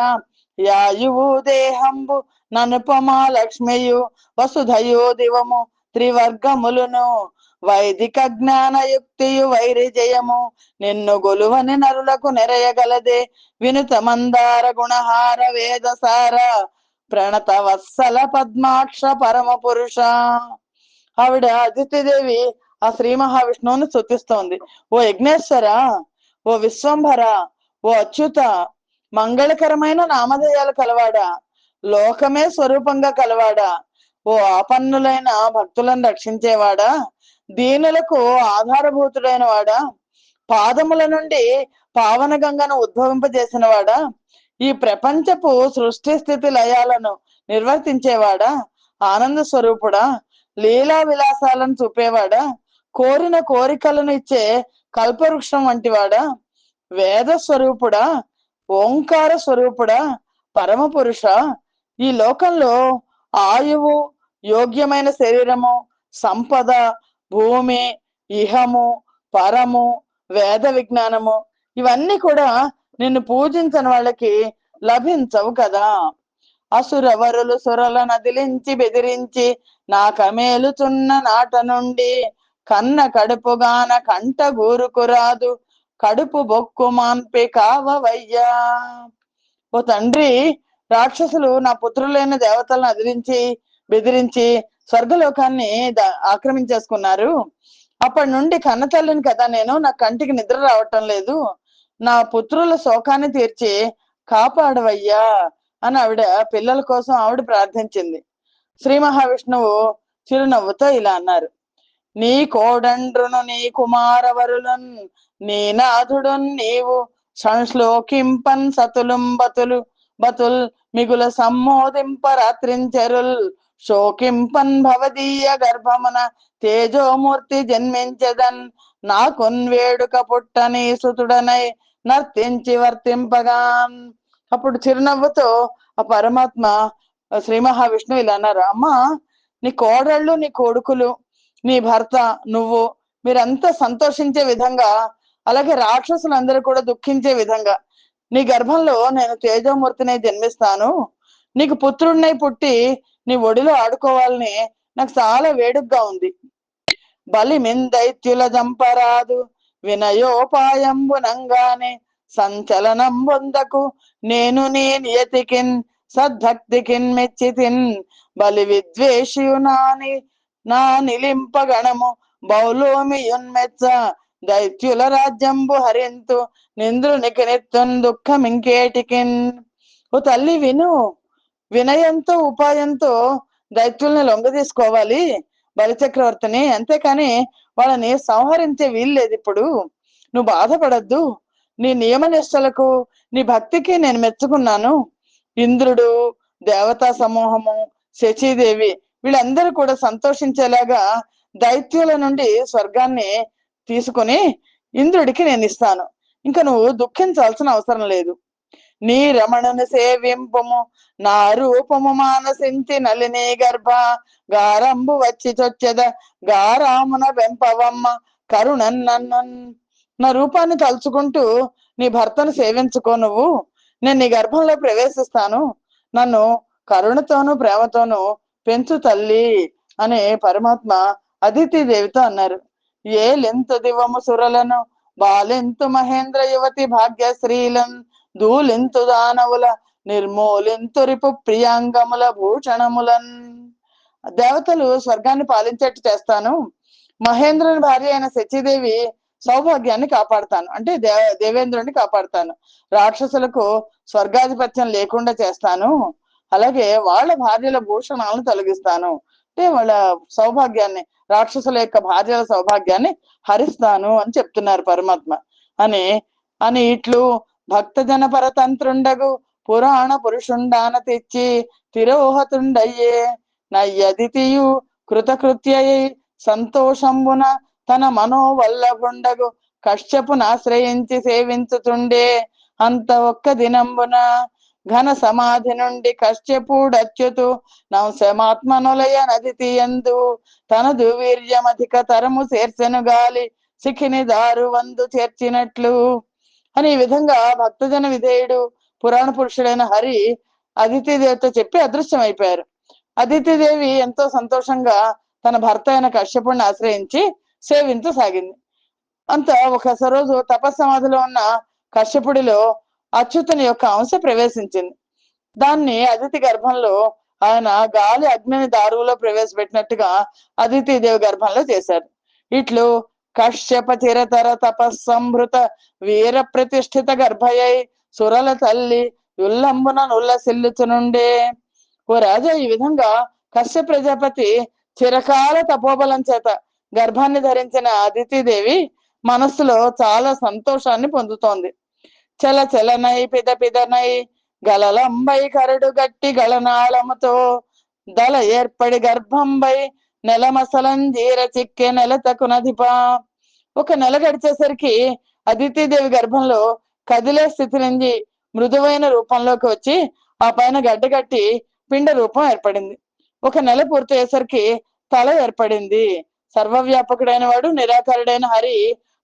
యాయువు దేహంబు ననుపమా లక్ష్మియు వసుధయో దివము త్రివర్గములును వైదిక జ్ఞాన యుక్తియు వైరి జయము నిన్ను గొలువని నరులకు నెరయగలదే వినుత మందార గుణహార వేదసార ప్రణత వత్సల పద్మాక్ష పరమ పురుష. ఆవిడ అదితిదేవి ఆ శ్రీ మహావిష్ణువుని స్తుతిస్తోంది. ఓ యజ్ఞేశ్వర, ఓ విశ్వంభర, ఓ అచ్యుత, మంగళకరమైన నామధేయాలు కలవాడా, లోకమే స్వరూపంగా కలవాడా, ఓ ఆపన్నులైన భక్తులను రక్షించేవాడా, దీనులకు ఆధారభూతుడైన వాడా, పాదముల నుండి పావన గంగను ఉద్భవింపజేసిన వాడా, ఈ ప్రపంచపు సృష్టి స్థితి లయాలను నిర్వర్తించేవాడా, ఆనంద స్వరూపుడా, లీలా విలాసాలను చూపేవాడా, కోరిన కోరికలను ఇచ్చే కల్పవృక్షం వంటివాడా, వేద స్వరూపుడా, ఓంకార స్వరూపుడా, పరమ పురుష, ఈ లోకంలో ఆయువు, యోగ్యమైన శరీరము, సంపద, భూమి, ఇహము, పరము, వేద విజ్ఞానము, ఇవన్నీ కూడా నిన్ను పూజించని వాళ్ళకి లభించవు కదా. అసురవరులు సురల నదిలించి బెదిరించి నా కమేలుచున్న నాట నుండి కన్న కడుపుగాన కంట గూరుకురాదు కడుపు బొక్కు మాన్పి కావవయ్యా. ఓ తండ్రి, రాక్షసులు నా పుత్రులైన దేవతలను అదిరించి బెదిరించి స్వర్గలోకాన్ని ఆక్రమించేసుకున్నారు. అప్పటి నుండి కన్న తల్లిని కదా నేను, నా కంటికి నిద్ర రావటం లేదు, నా పుత్రుల శోకాన్ని తీర్చి కాపాడవయ్యా అని ఆవిడ పిల్లల కోసం ఆవిడ ప్రార్థించింది. శ్రీ మహావిష్ణువు చిరునవ్వుతో ఇలా అన్నారు: నీ కోడండ్రును నీ కుమారవరులన్ నీ నాథుడున్ నీవు సంశ్లోకింపన్ సతులుం బతుల్ మిగుల సమ్మోదింప రాత్రించెరుల్ శోకింపన్ భవదీయ గర్భమున తేజోమూర్తి జన్మించెదన్ నాకున్ వేడుక పుట్టని సుతుడనై నర్తించి వర్తింపగాన్. అప్పుడు చిరునవ్వుతో ఆ పరమాత్మ శ్రీ మహావిష్ణువు ఇలా అన్నారు: అమ్మా, నీ కోడళ్ళు, నీ కొడుకులు, నీ భర్త, నువ్వు, మీరంతా సంతోషించే విధంగా, అలాగే రాక్షసులందరూ కూడా దుఃఖించే విధంగా నీ గర్భంలో నేను తేజోమూర్తిని జన్మిస్తాను. నీకు పుత్రుడినై పుట్టి నీ ఒడిలో ఆడుకోవాలని నాకు చాలా వేడుగ్గా ఉంది. బలిమిందైత్యుల జంపరాదు వినయోపాయంబునంగానే సంచలనం పొందకు నేను నీ నియతికిన్ సద్భక్తికిన్ మెచ్చితిన్ బలి విద్వేషియు నా నిలింపగణము బౌలోమియున్మెచ్చ దైత్యుల రాజ్యంబు హరింతు నింద్రునికి నెత్తున్ దుఃఖం ఇంకేటికిన్. ఓ తల్లి, విను, వినయంతో ఉపాయంతో దైత్యుల్ని లొంగ తీసుకోవాలి బలిచక్రవర్తిని, అంతేకాని వాళ్ళని సంహరించే వీల్లేదు. ఇప్పుడు నువ్వు బాధపడద్దు, నీ నియమనిష్టలకు నీ భక్తికి నేను మెచ్చుకున్నాను. ఇంద్రుడు, దేవతా సమూహము, శచీదేవి, వీళ్ళందరూ కూడా సంతోషించేలాగా దైత్యుల నుండి స్వర్గాన్ని తీసుకుని ఇంద్రుడికి నేను ఇస్తాను. ఇంకా నువ్వు దుఃఖించాల్సిన అవసరం లేదు. నీ రమణుని సేవింపము నా రూపము మానసించి నలిని గర్భ గారంబు వచ్చి చొచ్చెద గారామున వెంపవమ్మ కరుణన్ నన్ను. నా రూపాన్ని తలుచుకుంటూ నీ భర్తను సేవించుకో, నువ్వు, నేను నీ గర్భంలో ప్రవేశిస్తాను, నన్ను కరుణతోనూ ప్రేమతోనూ పెంచు తల్లి అని పరమాత్మ అదితి దేవితో అన్నారు. ఏలెంతు దివము సురలను బాలెంతు మహేంద్ర యువతి భాగ్యశ్రీలం దూలెంతు దానవుల నిర్మూలింతు రిపు ప్రియాంగముల భూషణములన్. దేవతలు స్వర్గాన్ని పాలించేట్టు చేస్తాను. మహేంద్రుని భార్య అయిన శచీదేవి సౌభాగ్యాన్ని కాపాడుతాను, అంటే దేవేంద్రుడిని కాపాడుతాను. రాక్షసులకు స్వర్గాధిపత్యం లేకుండా చేస్తాను. అలాగే వాళ్ళ భార్యల భూషణాలను తొలగిస్తాను, అంటే వాళ్ళ సౌభాగ్యాన్ని, రాక్షసుల యొక్క భార్యల సౌభాగ్యాన్ని హరిస్తాను అని చెప్తున్నారు పరమాత్మ. అని ఇట్లు భక్తజన పరతంత్రుండగు పురాణ పురుషుండాన తెచ్చి తిరోహతుండయ్యే నయ్యదితియు కృతకృత్యై సంతోషంబున తన మనోవల్లభుండగు కశ్యపునాశ్రయించి సేవించుతుండే అంత ఒక్క దినంబున ఘన సమాధి నుండి కశ్యపుడచ్యుతు నవంశమాత్మనులయ నదితి యందు తనదు వీర్యమధిక తరము చేర్చెను గాలి సిఖిని దారు వందు చేర్చినట్లు అని. ఈ విధంగా భక్తజన విధేయుడు పురాణ పురుషుడైన హరి అదితిదేవితో చెప్పి అదృశ్యం అయిపోయారు. అదితిదేవి ఎంతో సంతోషంగా తన భర్త అయిన కశ్యపుడిని ఆశ్రయించి సేవించసాగింది. అంత ఒక రోజు తపస్సమాధిలో ఉన్న కశ్యపుడిలో అచ్యుతుని యొక్క అంశ ప్రవేశించింది. దాన్ని అదితి గర్భంలో ఆయన గాలి అగ్నిని దారువులో ప్రవేశపెట్టినట్టుగా అదితిదేవి గర్భంలో చేశారు. ఇట్లు కశ్యప చిరతర తపస్సంభృత వీర ప్రతిష్ఠిత గర్భయై సురల తల్లి ఉల్లంబున నుల్లసిల్లుచునుండే. ఓ రాజా, ఈ విధంగా కశ్యప ప్రజాపతి చిరకాల తపోబలం చేత గర్భాన్ని ధరించిన అదితిదేవి మనస్సులో చాలా సంతోషాన్ని పొందుతోంది. చల చలనై పిద పిదనై గలలంబై కరడు గట్టి గళనాళముతో దళ ఏర్పడి గర్భంబై నెలమసలంజీర చిక్కె నెలతకునధిపా. ఒక నెల గడిచేసరికి అదితిదేవి గర్భంలో కదిలే స్థితి నుంచి మృదువైన రూపంలోకి వచ్చి ఆ పైన గడ్డగట్టి పిండ రూపం ఏర్పడింది. ఒక నెల పూర్తయ్యేసరికి తల ఏర్పడింది. సర్వవ్యాపకుడైన వాడు నిరాకారుడైన హరి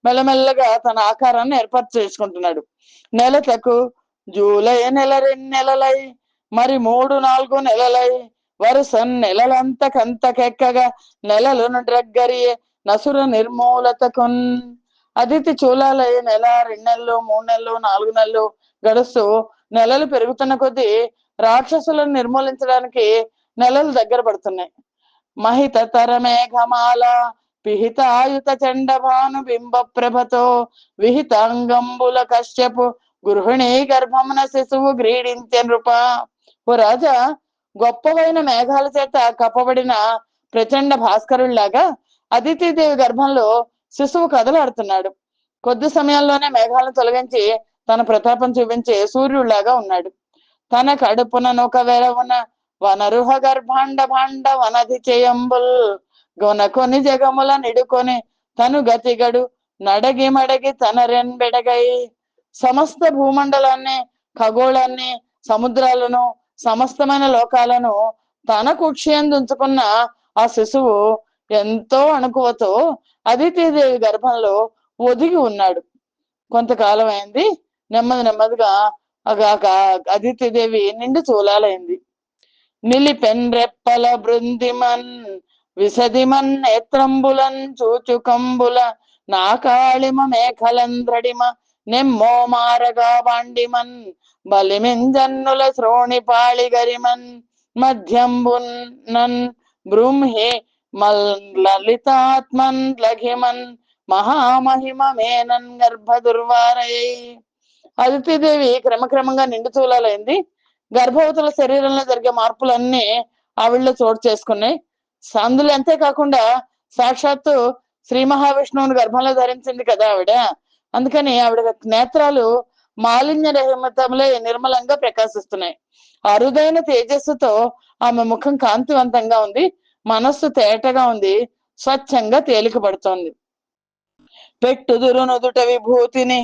మెల్లమెల్లగా తన ఆకారాన్ని ఏర్పాటు చేసుకుంటున్నాడు. నెలతకు జూలై నెల 2 నెలలై మరి 3 4 నెలలై వరుస నెలలంతకంతకెక్కగా నెలలను డ్రగ్గరి నసుర నిర్మూలతకున్. అదితి చూలాలై నెల 2 నెలలు 3 నెలలు 4 నెలలు గడుస్తూ నెలలు పెరుగుతున్న కొద్దీ రాక్షసులను నిర్మూలించడానికి నెలలు దగ్గర పడుతున్నాయి. మహిత తర మేఘమాల పిహిత ఆయుత చండభాను బింబ ప్రభతో విహితాంగంబుల కశ్యపు గృహిణి గర్భమున శిశువు గ్రీడించే నృప. ఓ రాజా, గొప్పవైన మేఘాల చేత కప్పబడిన ప్రచండ భాస్కరుల్లాగా అదితిదేవి గర్భంలో శిశువు కదలాడుతున్నాడు. కొద్ది సమయంలోనే మేఘాలను తొలగించి తన ప్రతాపం చూపించే సూర్యుడిలాగా ఉన్నాడు. తన కడుపుననొక వెరవున వనరుహ గర్భాండ భాండ వనధి చేయంబుల్ గొనకొని జగముల నిడుకొని తను గతిగడు నడగి మడగి తన రెంబెడగై. సమస్త భూమండలాన్ని, ఖగోళాన్ని, సముద్రాలను, సమస్తమైన లోకాలను తన కుక్షియందుంచుకున్న ఆ శిశువు ఎంతో అణుకువతో అదితిదేవి గర్భంలో ఒదిగి ఉన్నాడు. కొంతకాలం అయింది. నెమ్మదిగా అదితిదేవి నిండు చూలాలైంది. నిలిపెన్ రెప్పల బృందిమన్ విసదిమన్ నేత్రంబులన్ చూచుకంబుల నాకాళిమ మేఖలంద్రడిమ నెమ్మో మారగా వాండిమన్ బలిమింజన్నుల శ్రోణి పాళిగరిమన్ మధ్యంబున్నన్ బృంహి లలితాత్మన్ లఘిమన్ మహామహిమ మేనన్ గర్భ దుర్వారై. అదితిదేవి క్రమక్రమంగా నిండు చూలాలైంది. గర్భవతుల శరీరంలో జరిగే మార్పులన్నీ ఆవిడలో చోటు చేసుకున్నాయి. అందులో అంతేకాకుండా సాక్షాత్తు శ్రీ మహావిష్ణువుని గర్భంలో ధరించింది కదా ఆవిడ. అందుకని ఆవిడ నేత్రాలు మాలిన్య రహితములై నిర్మలంగా ప్రకాశిస్తున్నాయి. అరుదైన తేజస్సుతో ఆమె ముఖం కాంతివంతంగా ఉంది. మనస్సు తేటగా ఉంది. స్వచ్ఛంగా తేలిక పడుతోంది. పెట్టుదురు నుదుట విభూతిని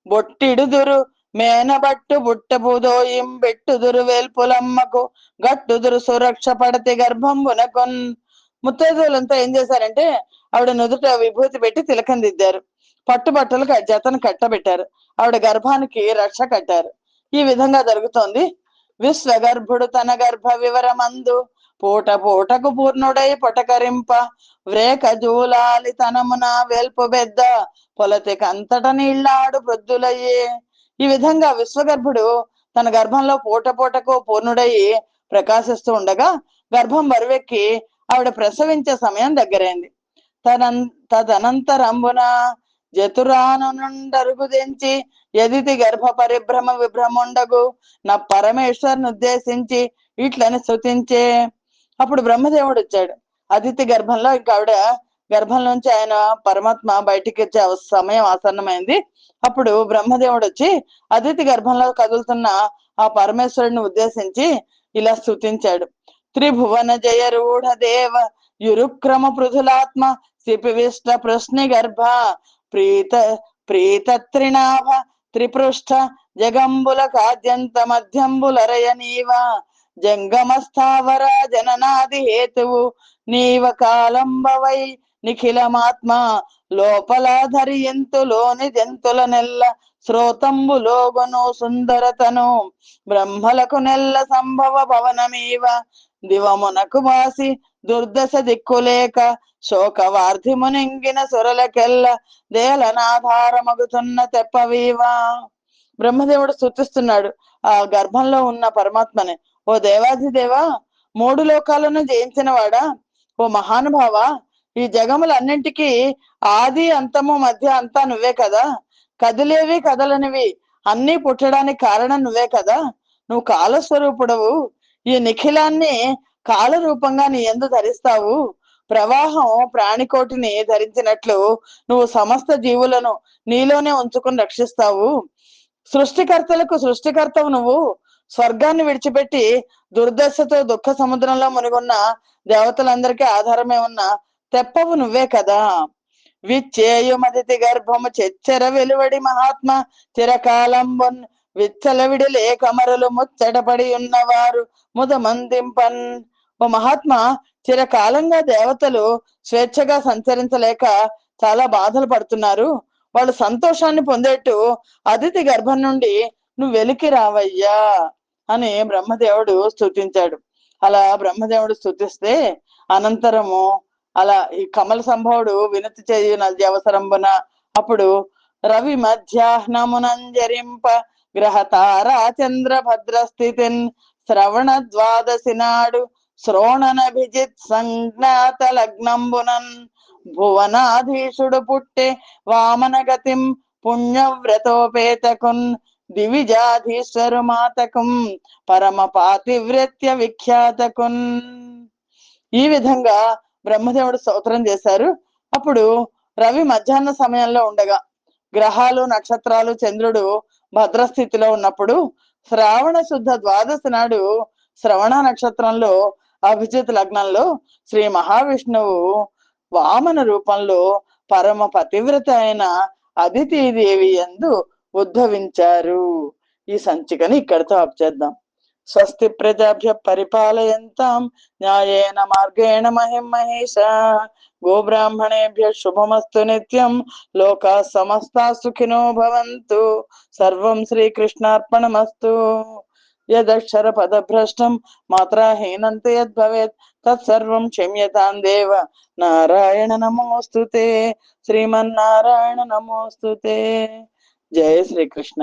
బొట్టిడుదురు మేనబట్టు బుట్టబుదోయిం బెట్టుదురు వేల్పులమ్మకు గట్టుదురు సురక్ష పడతి గర్భంబునకొన్. ముత్తైదువులంతా ఏం చేశారంటే ఆవిడ నుదుట విభూతి పెట్టి తిలకం దిద్దారు. పట్టుబట్టలు జతను కట్టబెట్టారు. ఆవిడ గర్భానికి రక్ష కట్టారు. ఈ విధంగా జరుగుతోంది. విశ్వగర్భుడు తన గర్భ వివరమందు పూట పూటకు పూర్ణుడై పొటకరింప వ్రేక జూలాలి తనమున వేల్పు బెద్ద పొలతి కంతట నీళ్లాడు వృద్ధులయ్యే. ఈ విధంగా విశ్వగర్భుడు తన గర్భంలో పూట పూటకు పూర్ణుడయి ప్రకాశిస్తూ ఉండగా గర్భం బరువెక్కి ఆవిడ ప్రసవించే సమయం దగ్గరైంది. తదనంతరంబున జతురానుండరుగుదెంచి యదితి గర్భ పరిభ్రమ విభ్రముండగు నా పరమేశ్వరుని ఉద్దేశించి ఇట్లని స్తుతించే. అప్పుడు బ్రహ్మదేవుడు వచ్చాడు. అదితి గర్భంలో ఇంకా ఆవిడ గర్భంలోంచి ఆయన పరమాత్మ బయటికి వచ్చే సమయం ఆసన్నమైంది. అప్పుడు బ్రహ్మదేవుడు వచ్చి అదితి గర్భంలో కదులుతున్న ఆ పరమేశ్వరుడిని ఉద్దేశించి ఇలా స్తుతించాడు. త్రిభువన జయ రూఢ దేవ యురుక్రమ పృథులాత్మ సిపివిష్ట పృష్ణి గర్భ ప్రీత త్రిపృష్ఠ జగంబుల కాద్యంత మధ్యంబులరయ నీవ జంగమస్థావర జననాది హేతువు నీవ కాలంబవై నిఖిలమాత్మ లోపల ధరియంతులోని జంతుల నెల్ల శ్రోతంబులోగను సుందరతను బ్రహ్మలకు నెల్ల సంభవ భవనమీవ దివమునకు వాసి దుర్దశ దిక్కులేక శోకవార్ధి మునింగిన సురలకెల్ల దేలనాధారమగుతున్న తెప్పవీవా. బ్రహ్మదేవుడు స్తుతిస్తున్నాడు ఆ గర్భంలో ఉన్న పరమాత్మని. ఓ దేవాధిదేవా, 3 లోకాలను జయించిన వాడా, ఓ మహానుభావ, ఈ జగములన్నింటికీ ఆది అంతము మధ్య అంతా నువ్వే కదా. కదిలేవి కదలనివి అన్ని పుట్టడానికి కారణం నువ్వే కదా. నువ్వు కాలస్వరూపుడవు. ఈ నిఖిలాన్ని కాల రూపంగా నీ యందు ధరిస్తావు. ప్రవాహం ప్రాణికోటిని ధరించినట్లు నువ్వు సమస్త జీవులను నీలోనే ఉంచుకుని రక్షిస్తావు. సృష్టికర్తలకు సృష్టికర్తవు నువ్వు. స్వర్గాన్ని విడిచిపెట్టి దుర్దశతో దుఃఖ సముద్రంలో మునిగున్న దేవతలందరికీ ఆధారమే ఉన్న తెప్పవు నువ్వే కదా. విచ్చేయుమదితి గర్భము చెచ్చెర వెలువడి మహాత్మ చిరకాలంబున్ విచ్చలవిడిలే కమరులు ముచ్చటపడి ఉన్నవారు ముదమందింపన్. ఓ మహాత్మ, చిరకాలంగా దేవతలు స్వేచ్ఛగా సంచరించలేక చాలా బాధలు పడుతున్నారు. వాళ్ళు సంతోషాన్ని పొందేట్టు అదితి గర్భం నుండి నువ్వు వెలికి రావయ్యా అని బ్రహ్మదేవుడు స్తుతించాడు. అలా బ్రహ్మదేవుడు స్తుతిస్తే అనంతరము అలా ఈ కమల సంభవుడు వినతి చేయున అవసరంబున అప్పుడు రవి మధ్యాహ్నమునంజరింప గ్రహతారా చంద్ర భద్రస్థితిన్ శ్రవణ ద్వాదశి నాడు శ్రోణనభిజిత్ సంజ్ఞాత లగ్నంబునన్ భువనాధీశుడు పుట్టే వామన గతిం పుణ్యవ్రతోపేతకున్ దివిజాధీశ్వరు మాతకం పరమ పాతివ్రత్య విఖ్యాతకున్. ఈ విధంగా బ్రహ్మదేవుడు స్తోత్రం చేశారు. అప్పుడు రవి మధ్యాహ్న సమయంలో ఉండగా గ్రహాలు నక్షత్రాలు చంద్రుడు భద్రస్థితిలో ఉన్నప్పుడు శ్రావణ శుద్ధ ద్వాదశి నాడు శ్రవణ నక్షత్రంలో అభిజిత్ లగ్నంలో శ్రీ మహావిష్ణువు వామన రూపంలో పరమ పతివ్రత అయిన అదితిదేవి యందు ఉద్భవించారు. ఈ సంచికని ఇక్కడితో ఆప్ చేద్దాం. స్వస్తి ప్రజాభ్య పరిపాలయంతాం న్యాయేన మార్గేణ మహిం మహేషా. గోబ్రాహ్మణేభ్య శుభమస్తు నిత్యం. లోకా సమస్తా సుఖినో భవంతు. సర్వం శ్రీకృష్ణార్పణమస్తు. యదక్షర పదభ్రష్టం మాత్రాహీనంతే యద్భవేత్ తత్సర్వం క్షమ్యతాం దేవ. నారాయణ నమోస్తుతే. శ్రీమన్నారాయణ నమోస్తుతే. జయ శ్రీకృష్ణ.